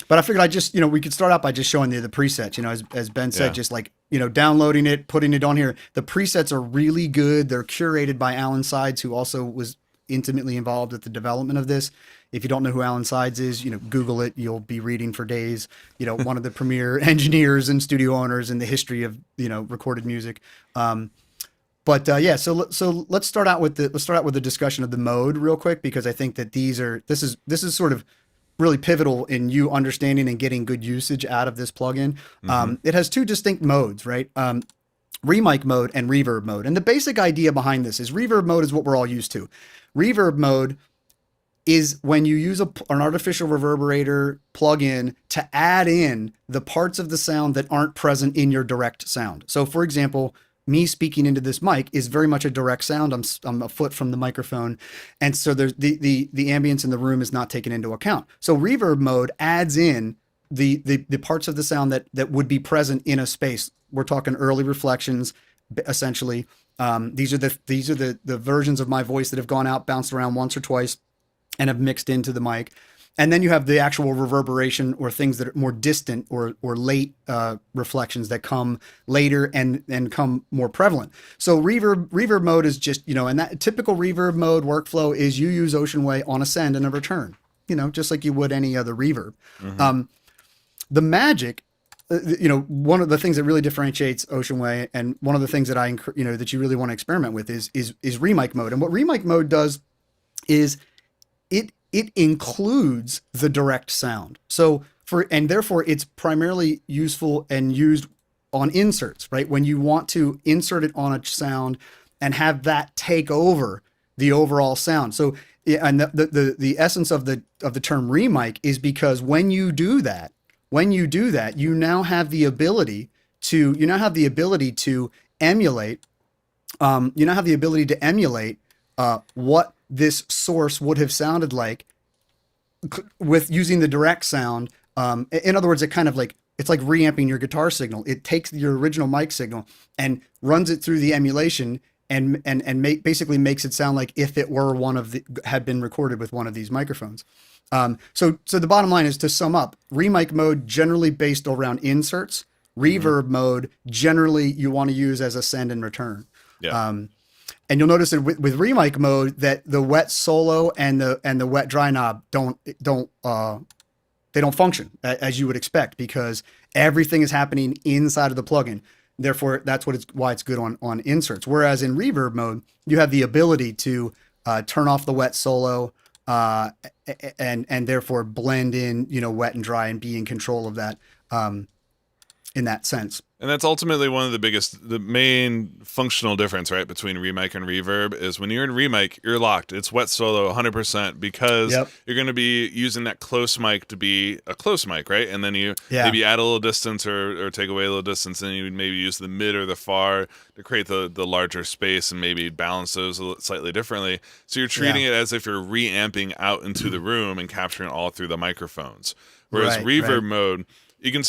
But I figured I just, we could start out by just showing the presets, as Ben said, just like, downloading it, putting it on here. The presets are really good. They're curated by Alan Sides, who also was intimately involved with the development of this. If you don't know who Alan Sides is, Google it. You'll be reading for days. One of the premier engineers and studio owners in the history of, recorded music. Yeah, so let's start out with the discussion of the mode real quick, because I think that this is sort of really pivotal in you understanding and getting good usage out of this plugin. It has two distinct modes, right? Remic mode and reverb mode. And the basic idea behind this is reverb mode is what we're all used to. Reverb mode is when you use an artificial reverberator plugin to add in the parts of the sound that aren't present in your direct sound. So for example, me speaking into this mic is very much a direct sound. I'm a foot from the microphone. And so there's the ambience in the room is not taken into account. So reverb mode adds in the parts of the sound that would be present in a space. We're talking early reflections, essentially. These are the versions of my voice that have gone out, bounced around once or twice, and have mixed into the mic. And then you have the actual reverberation or things that are more distant or late reflections that come later and come more prevalent. So reverb mode is just, and that typical reverb mode workflow is you use Ocean Way on a send and a return, just like you would any other reverb. The magic, one of the things that really differentiates Ocean Way, and one of the things that that you really want to experiment with is remic mode. And what remic mode does is it includes the direct sound. So therefore it's primarily useful and used on inserts, right? When you want to insert it on a sound and have that take over the overall sound. So, and the essence of the term remic is because when you do that, you now have the ability to emulate, what this source would have sounded like with using the direct sound. In other words, it's like reamping your guitar signal. It takes your original mic signal and runs it through the emulation and basically makes it sound like if it were had been recorded with one of these microphones. So the bottom line is, to sum up, remic mode generally based around inserts, reverb mode generally you want to use as a send and return. Yeah. And you'll notice that with remic mode that the wet solo and the wet dry knob don't function as you would expect, because everything is happening inside of the plugin. Therefore, that's why it's good on inserts. Whereas in reverb mode, you have the ability to turn off the wet solo and therefore blend in wet and dry and be in control of that in that sense. And that's ultimately one of the main functional difference, right, between remic and reverb is when you're in remic, you're locked. It's wet solo 100% because you're going to be using that close mic to be a close mic, right? And then you maybe add a little distance or take away a little distance, and you would maybe use the mid or the far to create the larger space and maybe balance those slightly differently. So you're treating it as if you're reamping out into the room and capturing all through the microphones. Whereas reverb mode, you can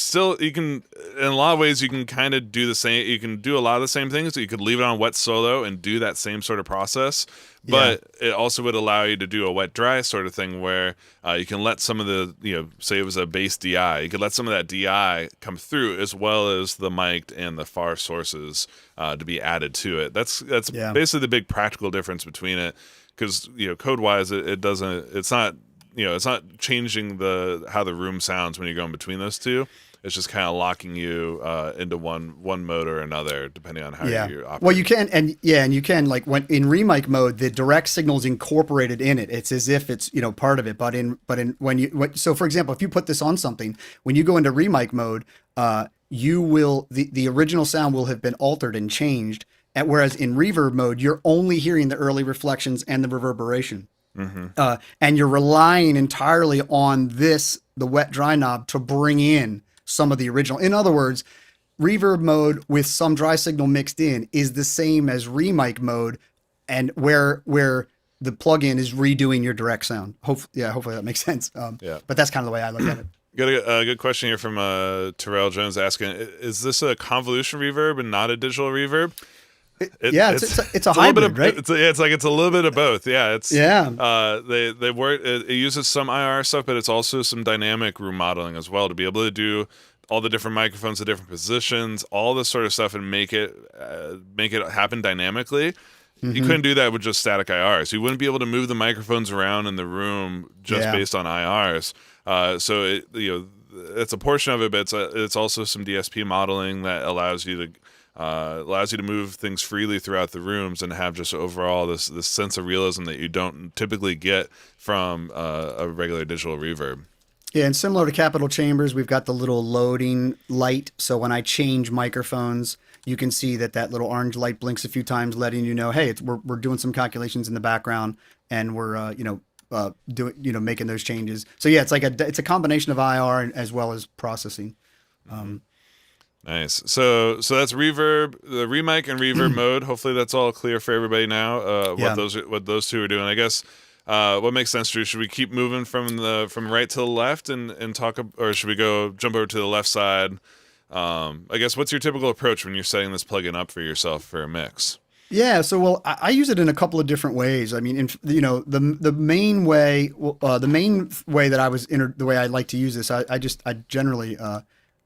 in a lot of ways, you can kind of do the same. You can do a lot of the same things. You could leave it on wet solo and do that same sort of process, but it also would allow you to do a wet dry sort of thing where you can let some of the, say it was a bass DI, you could let some of that DI come through as well as the mic and the far sources to be added to it. That's basically the big practical difference between it, because code wise it's not changing how the room sounds when you're going between those two. It's just kind of locking you into one mode or another, depending on how you operate. Well, you can, like when in remic mode, the direct signal is incorporated in it. It's as if it's part of it. So for example, if you put this on something, when you go into remic mode, the original sound will have been altered and changed. Whereas in reverb mode, you're only hearing the early reflections and the reverberation. And you're relying entirely on the wet dry knob to bring in some of the original. In other words, reverb mode with some dry signal mixed in is the same as remic mode and where the plugin is redoing your direct sound. Hopefully that makes sense. Yeah. But that's kind of the way I look at it. Got a good question here from Terrell Jones asking: is this a convolution reverb and not a digital reverb? It's a hybrid, right? It's a little bit of both. Yeah, they work. It uses some IR stuff, but it's also some dynamic room modeling as well to be able to do all the different microphones, the different positions, all this sort of stuff, and make it happen dynamically. You couldn't do that with just static IRs. You wouldn't be able to move the microphones around in the room just based on IRs. So it's a portion of it, but it's also some DSP modeling that allows you to move things freely throughout the rooms and have just overall this sense of realism that you don't typically get from a regular digital reverb. Yeah, and similar to Capitol Chambers, we've got the little loading light. So when I change microphones, you can see that little orange light blinks a few times, letting you know, hey, we're doing some calculations in the background, and we're making those changes. So yeah, it's a combination of IR as well as processing. Nice. So that's reverb, the remic and reverb mode. Hopefully that's all clear for everybody now. What those two are doing. I guess what makes sense, Drew? Should we keep moving from right to the left and talk, or should we jump over to the left side? I guess what's your typical approach when you're setting this plugin up for yourself for a mix? Yeah, so I use it in a couple of different ways. I mean, the main way that the way I like to use this, I generally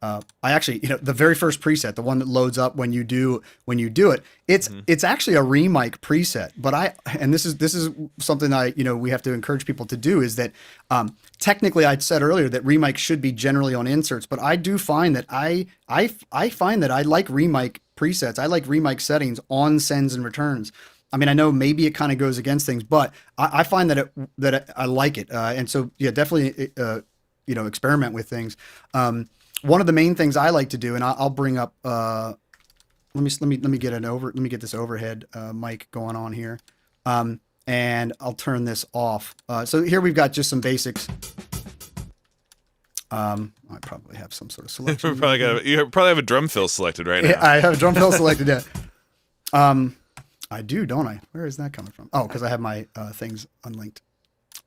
I actually, the very first preset, the one that loads up when you do it, it's actually a remic preset. But this is something we have to encourage people to do, is that technically I'd said earlier that remic should be generally on inserts, but I do find that I find that I like remic presets. I like remic settings on sends and returns. I mean, I know maybe it kind of goes against things, but I find that I like it. And so yeah, definitely experiment with things. One of the main things I like to do, and I'll bring up. Let me get this overhead mic going on here, and I'll turn this off. So here we've got just some basics. I probably have some sort of selection. You probably have a drum fill selected right now. Yeah, I have a drum fill selected. Yeah. I do, don't I? Where is that coming from? Oh, because I have my things unlinked.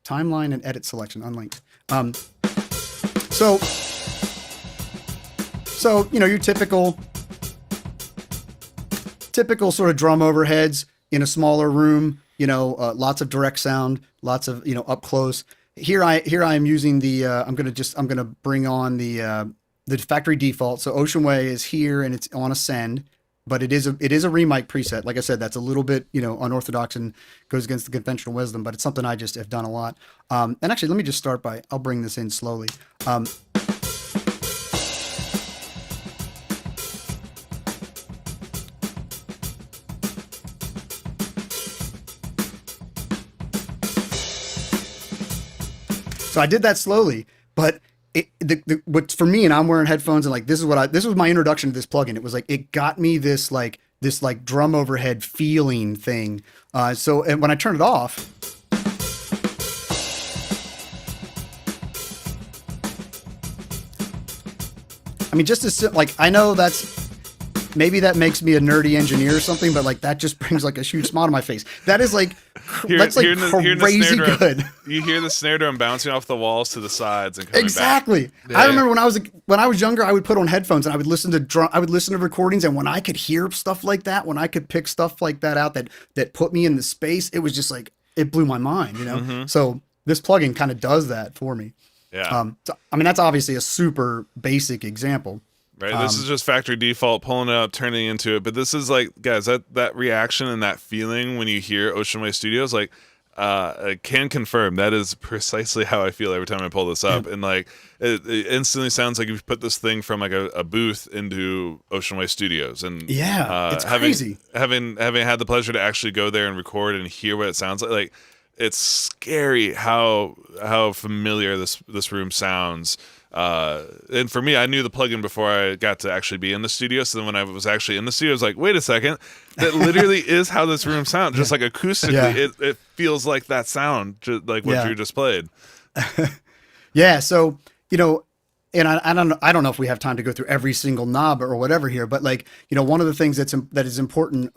Timeline and edit selection unlinked. So, your typical sort of drum overheads in a smaller room, lots of direct sound, lots of, up close. Here I am using the, I'm going to bring on the factory default. So Ocean Way is here and it's on a send, but it is a remic preset. Like I said, that's a little bit, unorthodox and goes against the conventional wisdom, but it's something I just have done a lot. And actually, let me just start I'll bring this in slowly. So I did that slowly, but what's for me, and I'm wearing headphones, and like this was my introduction to this plugin. It was like it got me this drum overhead feeling thing. And when I turn it off, I mean, just as I know maybe that makes me a nerdy engineer or something, but that just brings a huge smile to my face. That is crazy good. You hear the snare drum bouncing off the walls to the sides and coming exactly. back. Yeah. I remember when I was younger, I would put on headphones and I would listen to recordings, and when I could hear stuff like that, when I could pick stuff like that out that put me in the space, it was just it blew my mind, Mm-hmm. So this plugin kind of does that for me. Yeah. I mean, that's obviously a super basic example. Right. This is just factory default, pulling it up, turning into it. But this is guys, that reaction and that feeling when you hear Ocean Way Studios, I can confirm that is precisely how I feel every time I pull this up. And it instantly sounds like you've put this thing from a booth into Ocean Way Studios. And it's crazy. Having had the pleasure to actually go there and record and hear what it sounds like it's scary how familiar this room sounds. And for me, I knew the plugin before I got to actually be in the studio. So then when I was actually in the studio, I was like, wait a second, that literally is how this room sounds. Just acoustically, it feels like that sound, just like what Drew just played. Yeah. So, and I don't know if we have time to go through every single knob or whatever here, but one of the things that is important,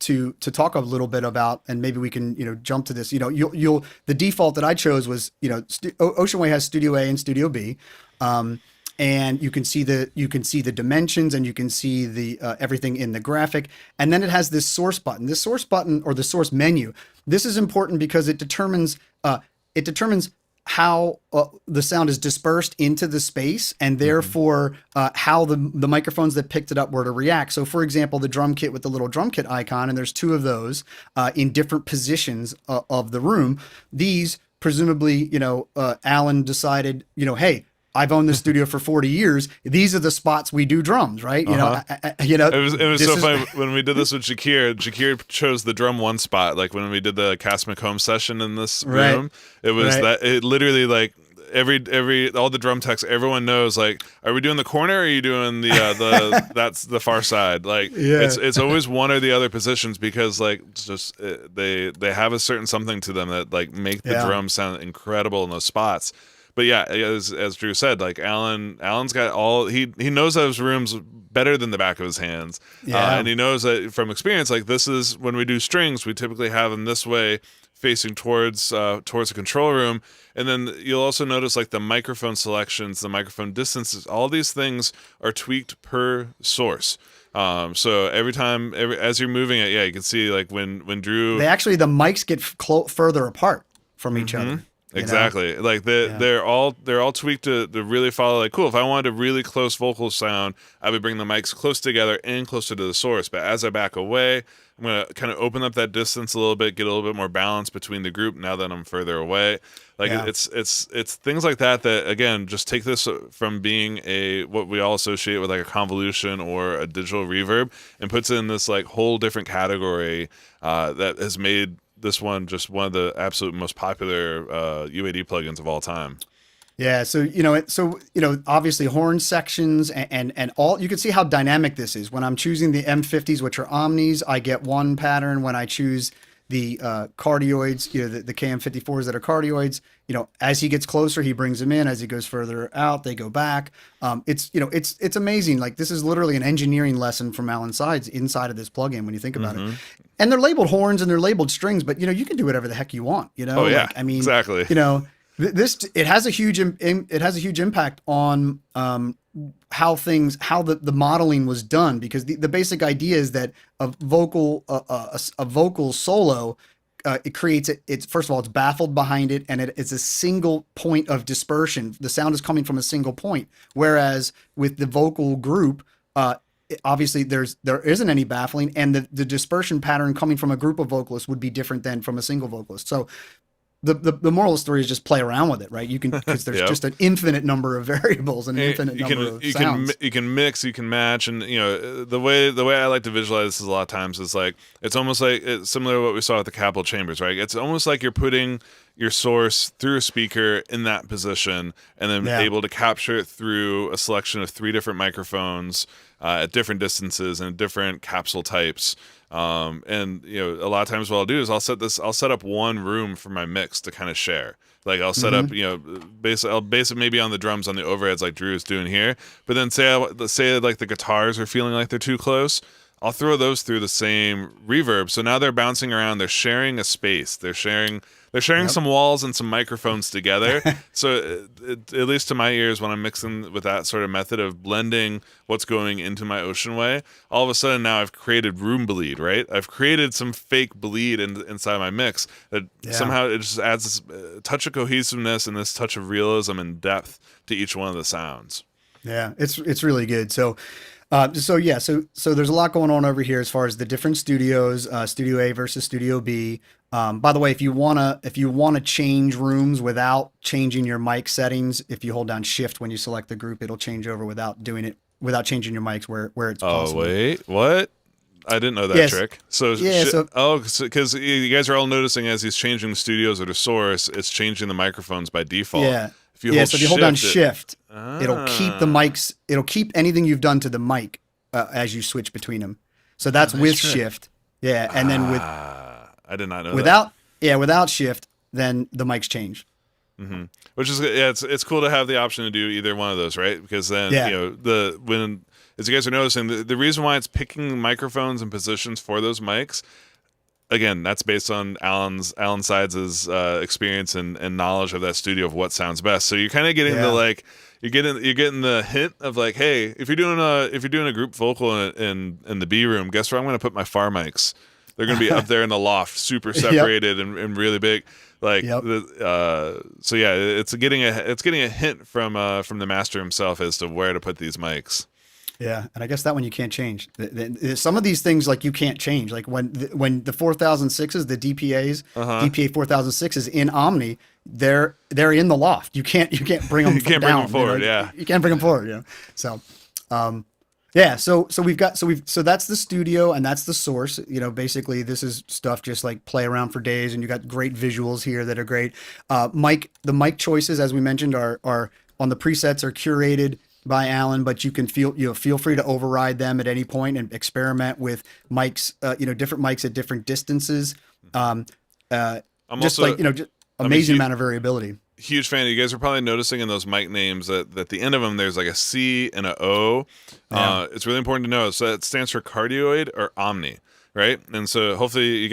to talk a little bit about, and maybe we can, jump to this. You'll the default that I chose was, Ocean Way has Studio A and Studio B. And you can see the dimensions, and you can see the everything in the graphic, and then it has this source button. This source button, or the source menu, this is important because it determines how the sound is dispersed into the space, and therefore how the microphones that picked it up were to react. So, for example, the drum kit with the little drum kit icon, and there's two of those in different positions of the room. These presumably, Alan decided, hey, I've owned this studio for 40 years. These are the spots we do drums, right? It was so funny when we did this with Jakir. Jakir chose the drum one spot. Like when we did the Cass McComb session in this room, it was that it literally like every all the drum techs, everyone knows like, are we doing the corner or are you doing the that's the far side? Like it's always one or the other positions because like it's just they have a certain something to them that like make the drum sound incredible in those spots. But yeah, as Drew said, like Alan's got all he knows those rooms better than the back of his hands. And he knows that from experience, like this is when we do strings, we typically have them this way facing towards a control room. And then you'll also notice like the microphone selections, the microphone distances, all these things are tweaked per source. So every time, as you're moving it, you can see like when Drew, the mics get further apart from each other. Exactly. Like they're all tweaked to really follow. Like, cool. If I wanted a really close vocal sound, I would bring the mics close together and closer to the source. But as I back away, I'm gonna kind of open up that distance a little bit, get a little bit more balance between the group. Now that I'm further away, like it's things like that again just take this from being what we all associate with like a convolution or a digital reverb and puts it in this like whole different category that has made this one just one of the absolute most popular UAD plugins of all time. Yeah, so obviously horn sections and all, you can see how dynamic this is. When I'm choosing the M50s, which are omnis, I get one pattern. When I choose the cardioids, the KM54s that are cardioids, as he gets closer, he brings them in. As he goes further out, they go back. It's amazing. Like this is literally an engineering lesson from Alan Sides inside of this plugin when you think about it. And they're labeled horns and they're labeled strings, but you can do whatever the heck you want. Oh yeah, I mean, exactly. It has a huge impact on how the modeling was done, because the basic idea is that a vocal solo it creates it's first of all it's baffled behind it, and it's a single point of dispersion. The sound is coming from a single point, whereas with the vocal group, obviously there isn't any baffling, and the dispersion pattern coming from a group of vocalists would be different than from a single vocalist. So the moral of the story is just play around with it, right? You can, because there's just an infinite number of variables and an infinite number of sounds. You can mix, you can match, and the way I like to visualize this a lot of times is like it's almost like it's similar to what we saw with the Capel chambers, right? It's almost like you're putting your source through a speaker in that position, and then able to capture it through a selection of 3 different microphones at different distances and different capsule types. And a lot of times what I'll do is I'll set up one room for my mix to kind of share. Like I'll set up, I'll base it maybe on the drums on the overheads like Drew is doing here. But then say like the guitars are feeling like they're too close, I'll throw those through the same reverb. So now they're bouncing around. They're sharing a space. They're sharing some walls and some microphones together. So at least to my ears, when I'm mixing with that sort of method of blending what's going into my Ocean Way, all of a sudden now I've created room bleed, right? I've created some fake bleed inside my mix that somehow it just adds this touch of cohesiveness and this touch of realism and depth to each one of the sounds. Yeah, it's really good. So there's a lot going on over here as far as the different studios, Studio A versus Studio B. By the way, if you wanna change rooms without changing your mic settings, if you hold down Shift when you select the group, it'll change over without changing your mics where it's possible. Oh wait, what? I didn't know that trick. Because you guys are all noticing as he's changing the studios or the source, it's changing the microphones by default. Yeah. So if you hold down Shift, it'll keep the mics. It'll keep anything you've done to the mic as you switch between them. So that's with Shift. Yeah, and then with I did not know without Shift, then the mics change. Which is it's cool to have the option to do either one of those, right? Because then as you guys are noticing, the reason why it's picking microphones and positions for those mics, again, that's based on Alan Sides' experience and knowledge of that studio of what sounds best. So you're kind of getting the like you're getting the hint of like, hey, if you're doing a group vocal in the B room, guess where I'm going to put my far mics? They're going to be up there in the loft, super separated and really big. Like so yeah, it's getting a hint from the master himself as to where to put these mics. Yeah, and I guess that one you can't change. Some of these things like you can't change. Like when the 4006s, the DPAs, DPA 4006s in Omni, they're in the loft. You can't bring them. You can't down, bring them forward. You can't bring them forward. You know, so. So that's the studio and that's the source. You know, basically this is stuff just like play around for days, and you got great visuals here that are great. The mic choices, as we mentioned, are on the presets are curated by Alan, but you can feel free to override them at any point and experiment with mics, different mics at different distances. Just amazing amount of variability. Huge fan. You guys are probably noticing in those mic names that at the end of them there's like a C and a O. It's really important to know. So that stands for cardioid or omni, right? And so hopefully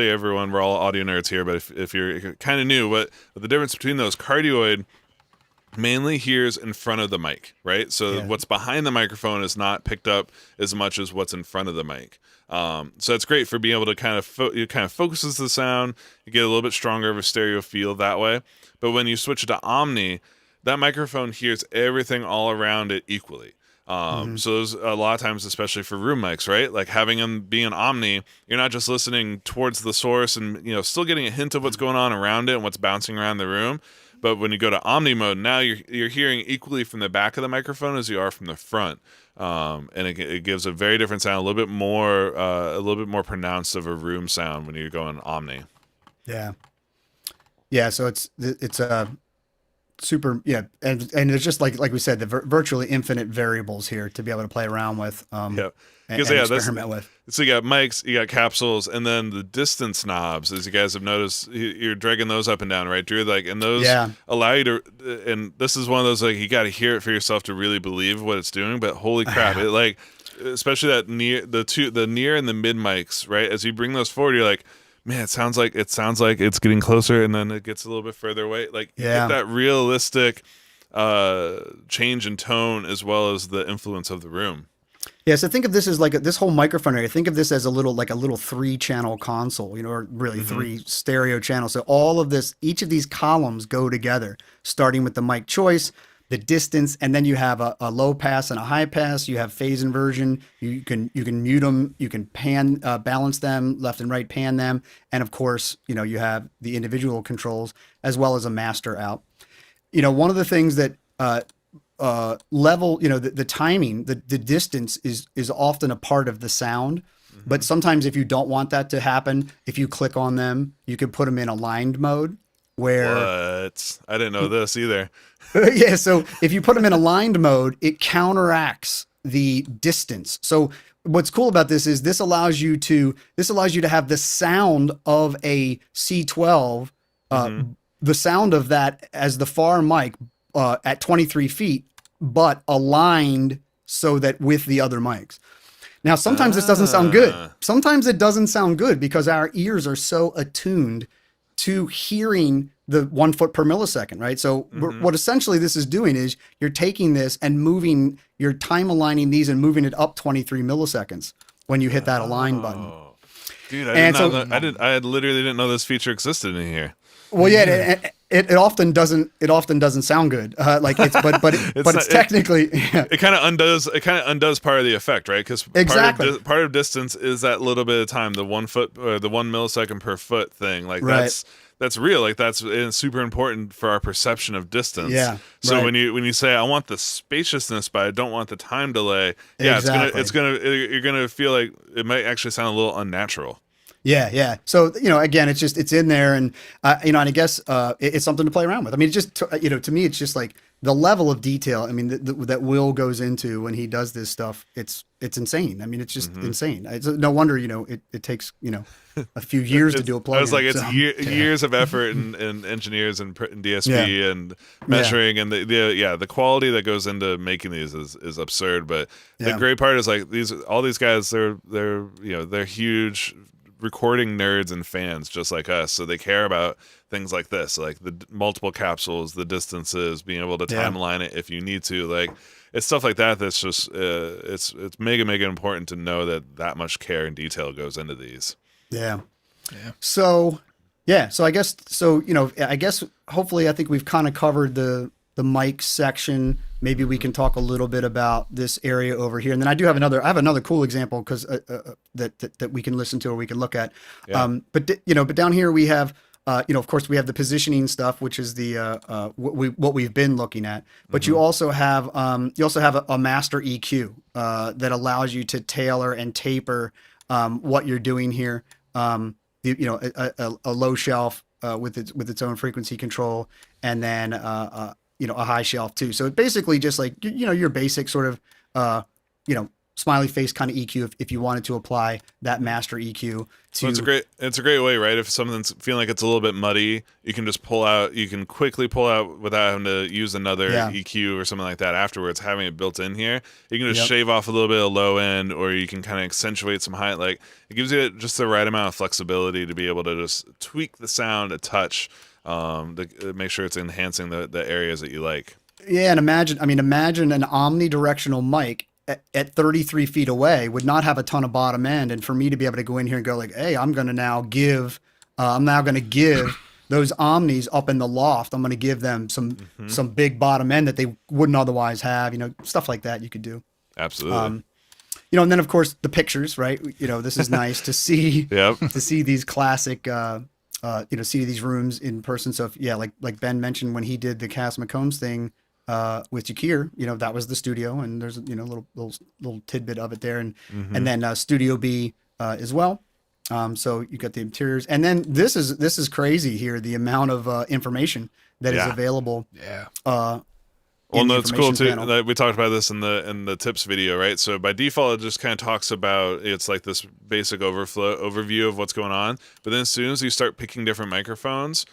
everyone, we're all audio nerds here, but if you're kind of new, what the difference between those, cardioid mainly hears in front of the mic, right? So what's behind the microphone is not picked up as much as what's in front of the mic. So it's great for being able to kind of focuses the sound. You get a little bit stronger of a stereo feel that way. But when you switch it to Omni, that microphone hears everything all around it equally. So there's a lot of times, especially for room mics, right? Like having them be an Omni, you're not just listening towards the source and still getting a hint of what's going on around it and what's bouncing around the room. But when you go to Omni mode, now you're hearing equally from the back of the microphone as you are from the front, and it gives a very different sound, a little bit more pronounced of a room sound when you're going Omni. Yeah. So it's super, and there's just like we said, the virtually infinite variables here to be able to play around with. And experiment with. So you got mics, you got capsules, and then the distance knobs, as you guys have noticed, you're dragging those up and down, right, Drew? Like, and those allow you to, and this is one of those, like, you got to hear it for yourself to really believe what it's doing. But holy crap, it like, especially that the near and the mid mics, right? As you bring those forward, you're like, man, it sounds like it's getting closer, and then it gets a little bit further away. Like, you get that realistic change in tone as well as the influence of the room. Yeah, so think of this as like this whole microphone area. Think of this as a little 3-channel console, or really 3 stereo channels. So all of this, each of these columns go together, starting with the mic choice, the distance, and then you have a low pass and a high pass. You have phase inversion. You can mute them. You can pan balance them left and right, pan them, and of course, you have the individual controls as well as a master out. One of the things that level, the timing, the distance is often a part of the sound, but sometimes if you don't want that to happen, if you click on them, you can put them in aligned mode where what? I didn't know this either. Yeah. So if you put them in aligned mode, it counteracts the distance. So what's cool about this is this allows you to have the sound of a C12, the sound of that as the far mic, at 23 feet, but aligned so that with the other mics. Now, sometimes this doesn't sound good. Sometimes it doesn't sound good because our ears are so attuned to hearing the 1 foot per millisecond, right? So what essentially this is doing is you're taking this and you're time aligning these and moving it up 23 milliseconds when you hit that align button. Dude, I literally didn't know this feature existed in here. Well, yeah, it often doesn't sound good. But it's technically it kind of undoes part of the effect, right? Because part of distance is that little bit of time, the 1 foot or the 1 millisecond per foot thing. Like that's real. Like that's super important for our perception of distance. Yeah. So when you say I want the spaciousness, but I don't want the time delay, you're gonna feel like it might actually sound a little unnatural. Yeah. So, again, it's in there, and and I guess it's something to play around with. I mean, to me, it's just like the level of detail. I mean, that Will goes into when he does this stuff. It's insane. I mean, it's just insane. It's no wonder, it takes a few years to do a plugin. I was like, it's so. years of effort and engineers and DSP and measuring and the quality that goes into making these is absurd. But the great part is like all these guys, they're huge recording nerds and fans just like us, so they care about things like this, like the multiple capsules, the distances, being able to timeline it if you need to. Like, it's stuff like that that's just it's mega important to know that much care and detail goes into these. So I guess hopefully I think we've kind of covered the mic section. Maybe we can talk a little bit about this area over here, and then I have another cool example because that we can listen to or we can look at. But down here we have of course we have the positioning stuff, which is the what we've been looking at. But you also have a master EQ that allows you to tailor and taper what you're doing here. A low shelf with its own frequency control, and then a high shelf too. So it's basically just like your basic sort of smiley face kind of EQ if you wanted to apply that master EQ to. Well, it's a great way, right? If something's feeling like it's a little bit muddy, you can quickly pull out without having to use another EQ or something like that afterwards, having it built in here. You can just shave off a little bit of low end, or you can kind of accentuate some high. Like, it gives you just the right amount of flexibility to be able to just tweak the sound a touch, to make sure it's enhancing the areas that you like. Yeah, and imagine an omnidirectional mic at 33 feet away would not have a ton of bottom end, and for me to be able to go in here and go like, hey, I'm going to give those omnis up in the loft, I'm going to give them some big bottom end that they wouldn't otherwise have, stuff like that you could do. Absolutely. And then of course the pictures, right? This is nice to see to see these classic see these rooms in person. So like Ben mentioned when he did the Cass McCombs thing with Jakir, that was the studio, and there's little tidbit of it there, and then Studio B as well. So you got the interiors, and then this is crazy here, the amount of information that is available. Well, no, it's cool too. We talked about this in the tips video, right? So by default, it just kind of talks about, it's like this basic overview of what's going on. But then as soon as you start picking different microphones,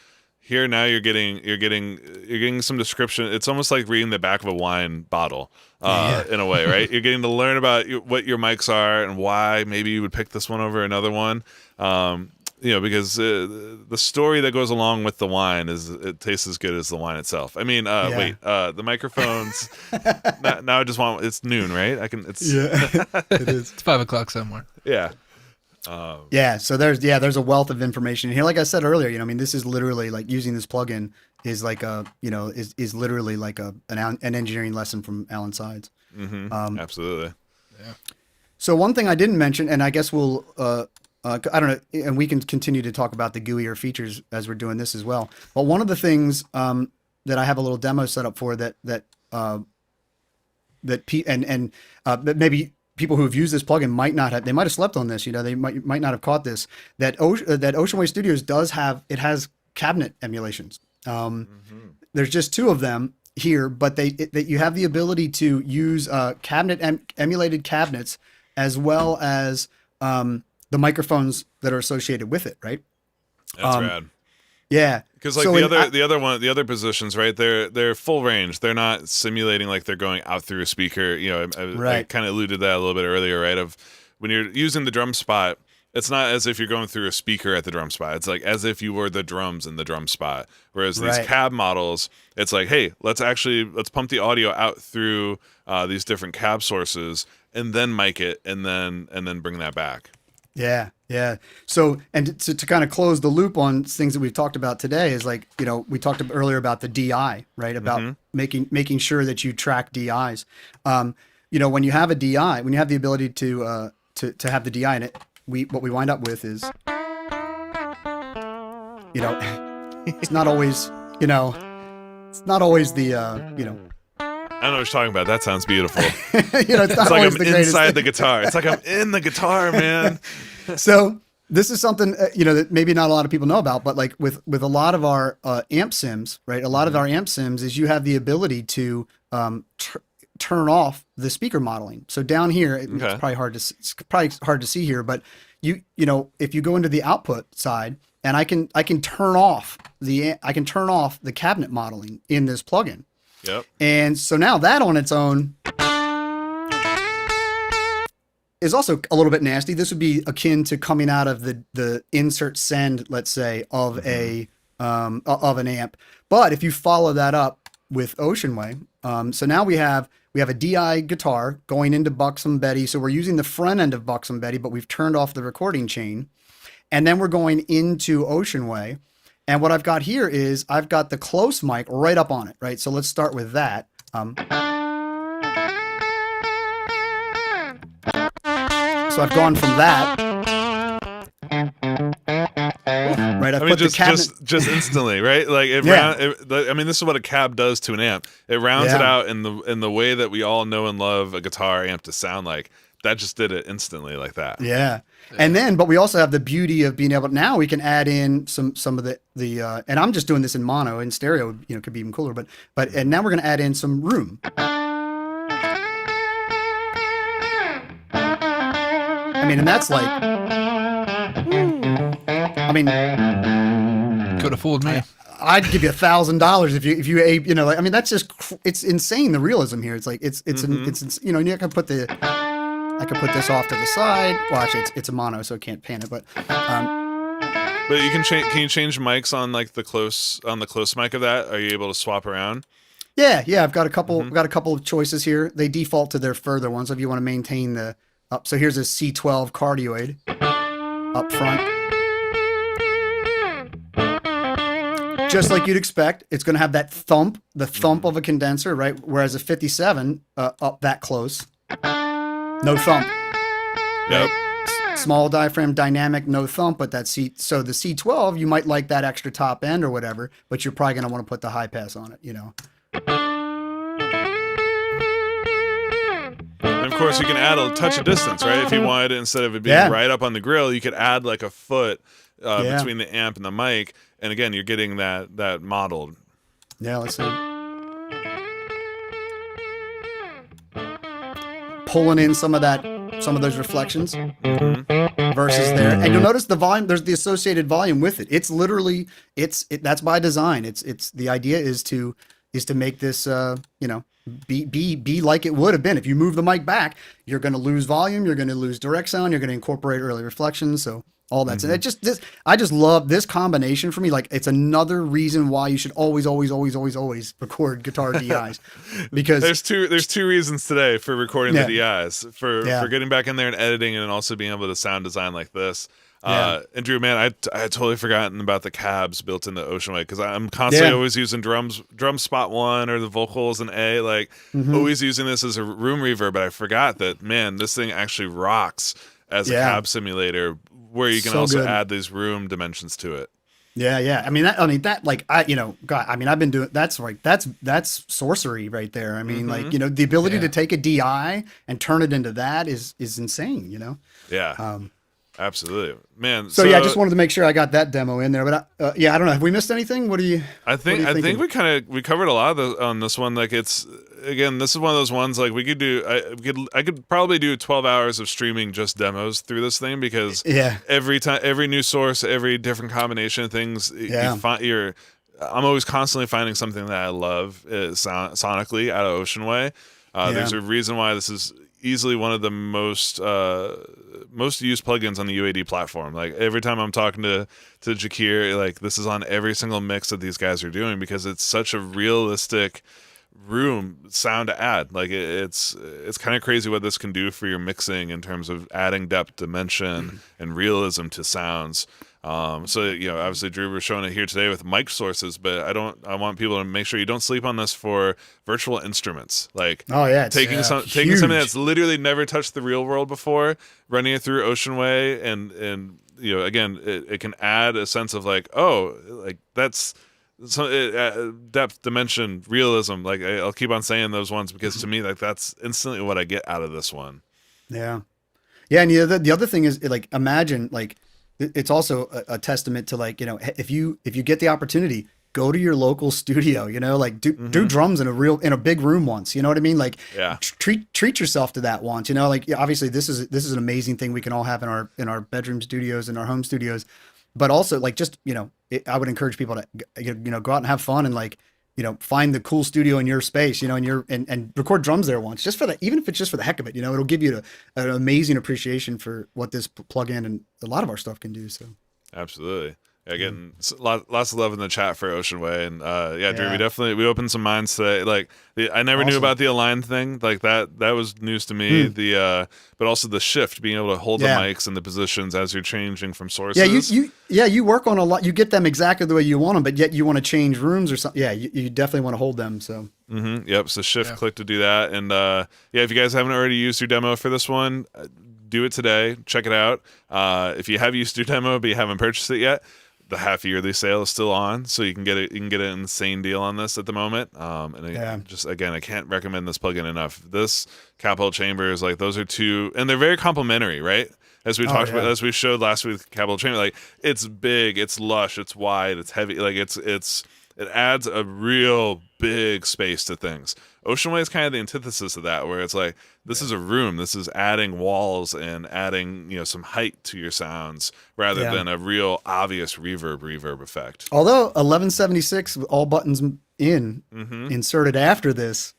here now you're getting some description. It's almost like reading the back of a wine bottle, in a way, right? You're getting to learn about what your mics are and why maybe you would pick this one over another one. Because the story that goes along with the wine it tastes as good as the wine itself. I mean, the microphones. now I just want. It's noon, right? It is. It's 5 o'clock somewhere. Yeah. So there's a wealth of information in here. Like I said earlier, this is literally like using this plugin is like is literally like an engineering lesson from Alan Sides. Absolutely. Yeah. So one thing I didn't mention, and I guess we'll. I don't know, and we can continue to talk about the GUI features as we're doing this as well. But one of the things that I have a little demo set up for that maybe people who have used this plugin might have slept on this. They might not have caught this. That Ocean Way Studios has cabinet emulations. There's just 2 of them here, but that you have the ability to use emulated cabinets as well as the microphones that are associated with it, right? That's rad. Yeah, because like the other positions, right? They're full range. They're not simulating like they're going out through a speaker. I kind of alluded to that a little bit earlier, right? Of when you're using the drum spot, it's not as if you're going through a speaker at the drum spot. It's like as if you were the drums in the drum spot. Whereas these cab models, it's like, hey, let's pump the audio out through these different cab sources and then mic it and then bring that back. Yeah. So, and to kind of close the loop on things that we've talked about today is like, we talked earlier about the DI, right? About making sure that you track DIs. When you have a DI, when you have the ability to have the DI in it, what we wind up with is, it's not always the, I don't know what you're talking about. That sounds beautiful. It's not like always I'm the greatest inside thing. the guitar. It's like I'm in the guitar, man. So this is something that maybe not a lot of people know about, but like with a lot of our amp sims, right? A lot of our amp sims is you have the ability to turn off the speaker modeling. So down here, it's probably hard to see here, but if you go into the output side, and I can turn off the cabinet modeling in this plugin. Yep. And so now that on its own is also a little bit nasty. This would be akin to coming out of the insert send, let's say, of an amp. But if you follow that up with Ocean Way, so now we have a DI guitar going into Buxom Betty. So we're using the front end of Buxom Betty, but we've turned off the recording chain. And then we're going into Ocean Way. And what I've got here is I've got the close mic right up on it, right? So let's start with that. So I've gone from that. Right, I've put the cabinet... just instantly, right? Like I mean, this is what a cab does to an amp. It rounds it out in the way that we all know and love a guitar amp to sound like. That just did it instantly like that. Yeah. And then, but we also have the beauty of being able to, now we can add in some of the and I'm just doing this in mono. In stereo, could be even cooler, and now we're going to add in some room. I mean, and that's like, Could have fooled me. I'd give you $1,000 if you like, I mean, that's just, it's insane. The realism here. It's like, it's you can put I could put this off to the side. Well, actually, it's a mono, so it can't pan it. But you can change. Can you change mics on like the close mic of that? Are you able to swap around? Yeah. I've got a couple. I've got a couple of choices here. They default to their further ones. So if you want to maintain the up, so here's a C12 cardioid up front, just like you'd expect. It's going to have that thump, the thump of a condenser, right? Whereas a 57 up that close. No thump. Yep. Right? Small diaphragm, dynamic, no thump, but so the C12, you might like that extra top end or whatever, but you're probably going to want to put the high pass on it, And of course, you can add a touch of distance, right? If you wanted it, instead of it being right up on the grill, you could add like a foot between the amp and the mic, and again, you're getting that modeled. Yeah, let's see. Pulling in some of those reflections versus there, and you'll notice the volume. There's the associated volume with it. It's literally that's by design. It's the idea is to make this be like it would have been if you move the mic back. You're going to lose volume. You're going to lose direct sound. You're going to incorporate early reflections. So all that's I just love this combination for me. Like, it's another reason why you should always record guitar DIs, because there's two reasons today for recording the DIs for getting back in there and editing, and also being able to sound design like this. And Drew, man, I had totally forgotten about the cabs built into Ocean Way, because I'm constantly always using drum spot 1 or the vocals in A, like always using this as a room reverb, but I forgot that, man, this thing actually rocks as a cab simulator, where you can also add these room dimensions to it. Yeah. I mean, God, I mean, I've been doing, that's sorcery right there. I mean, the ability to take a DI and turn it into that is insane, Yeah. Absolutely, man. So yeah, I just wanted to make sure I got that demo in there. But I don't know. Have we missed anything? What do you? I think we covered a lot of on this one. Like, it's, again, this is one of those ones, like, we could do. I could probably do 12 hours of streaming just demos through this thing, because every time, every new source, every different combination of things, I'm always constantly finding something that I love sonically out of Ocean Way. There's a reason why this is easily one of the most used plugins on the UAD platform. Like, every time I'm talking to Jakir, like, this is on every single mix that these guys are doing, because it's such a realistic room sound to add. Like, it's kind of crazy what this can do for your mixing in terms of adding depth, dimension, and realism to sounds. So, obviously Drew was showing it here today with mic sources, but I want people to make sure you don't sleep on this for virtual instruments. Like, taking something that's literally never touched the real world before, running it through Ocean Way, and again, it can add a sense of like, oh, like, that's depth, dimension, realism. Like, I'll keep on saying those ones, because to me, like, that's instantly what I get out of this one. Yeah. And the other thing is, like, imagine, like, it's also a testament to, like, if you get the opportunity, go to your local studio, like do drums in a big room once, you know what I mean? Like, Yeah. treat yourself to that once, like, obviously this is an amazing thing we can all have in our bedroom studios and our home studios, but also, like, just, I would encourage people to, go out and have fun and, like, find the cool studio in your space, and record drums there once, just for that, even if it's just for the heck of it, it'll give you an amazing appreciation for what this plugin and a lot of our stuff can do. So. Absolutely. Yeah, getting lots of love in the chat for Ocean Way, and Drew, Yeah. we opened some minds today. Like, I never knew Awesome. about the Align thing, like that was news to me. But also the shift, being able to hold the mics and the positions as you're changing from sources. You work on a lot. You get them exactly the way you want them, but yet you want to change rooms or something. Yeah, you definitely want to hold them. So. Yep. So shift click to do that, and if you guys haven't already used your demo for this one, do it today. Check it out. If you have used your demo but you haven't purchased it yet, the half yearly sale is still on, so you can get it. You can get an insane deal on this at the moment. I can't recommend this plugin enough. This Capel Chambers, like, those are two, and they're very complementary, right? As we talked about, as we showed last week, Capel Chamber, like, it's big, it's lush, it's wide, it's heavy, like it adds a real big space to things. Ocean Way is kind of the antithesis of that, where it's like, this is a room, this is adding walls and adding, some height to your sounds rather than a real obvious reverb effect. Although 1176 with all buttons inserted after this,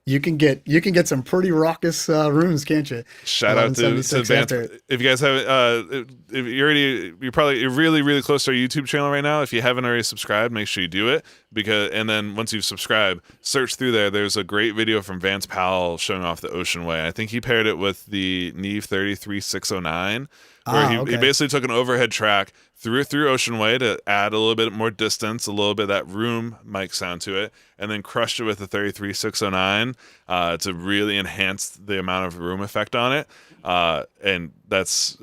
you can get some pretty raucous rooms, can't you? Shout out to Advanced. If you guys have, if you're really, really close to our YouTube channel right now. If you haven't already subscribed, make sure you do it, and then once you've subscribed, search through there. There's a great video from Vance Powell showing off the Ocean Way. I think he paired it with the Neve 33609. Where he basically took an overhead track, threw it through Ocean Way to add a little bit more distance, a little bit of that room mic sound to it, and then crushed it with the 33609 to really enhance the amount of room effect on it. And it's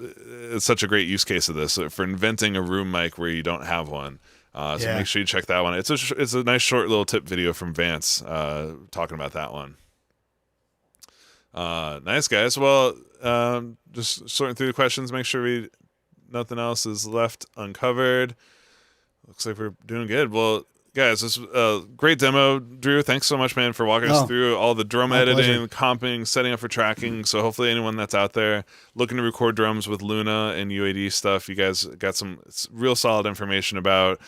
such a great use case of this for inventing a room mic where you don't have one. So make sure you check that one. It's a nice short little tip video from Vance talking about that one. Nice, guys. Well, just sorting through the questions, make sure nothing else is left uncovered. Looks like we're doing good. Well, guys, this was a great demo. Drew, thanks so much, man, for walking us through all the drum editing, comping, setting up for tracking. So hopefully anyone that's out there looking to record drums with Luna and UAD stuff, you guys got some real solid information about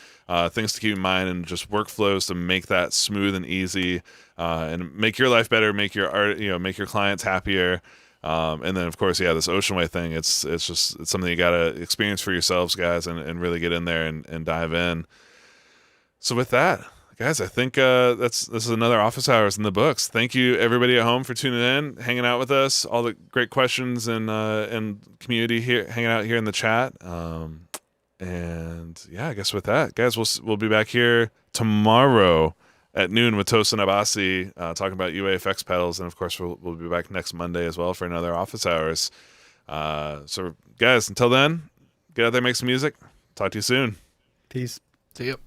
things to keep in mind and just workflows to make that smooth and easy, and make your life better, make your art, make your clients happier. And then, of course, this Ocean Way thing, it's something you got to experience for yourselves, guys, and really get in there and dive in. So with that, guys, I think this is another Office Hours in the books. Thank you, everybody at home, for tuning in, hanging out with us, all the great questions and community here, hanging out here in the chat. I guess with that, guys, we'll be back here tomorrow at noon with Tosin Abasi talking about UAFX pedals, and of course we'll be back next Monday as well for another Office Hours. So guys, until then, get out there, make some music. Talk to you soon. Peace. See you.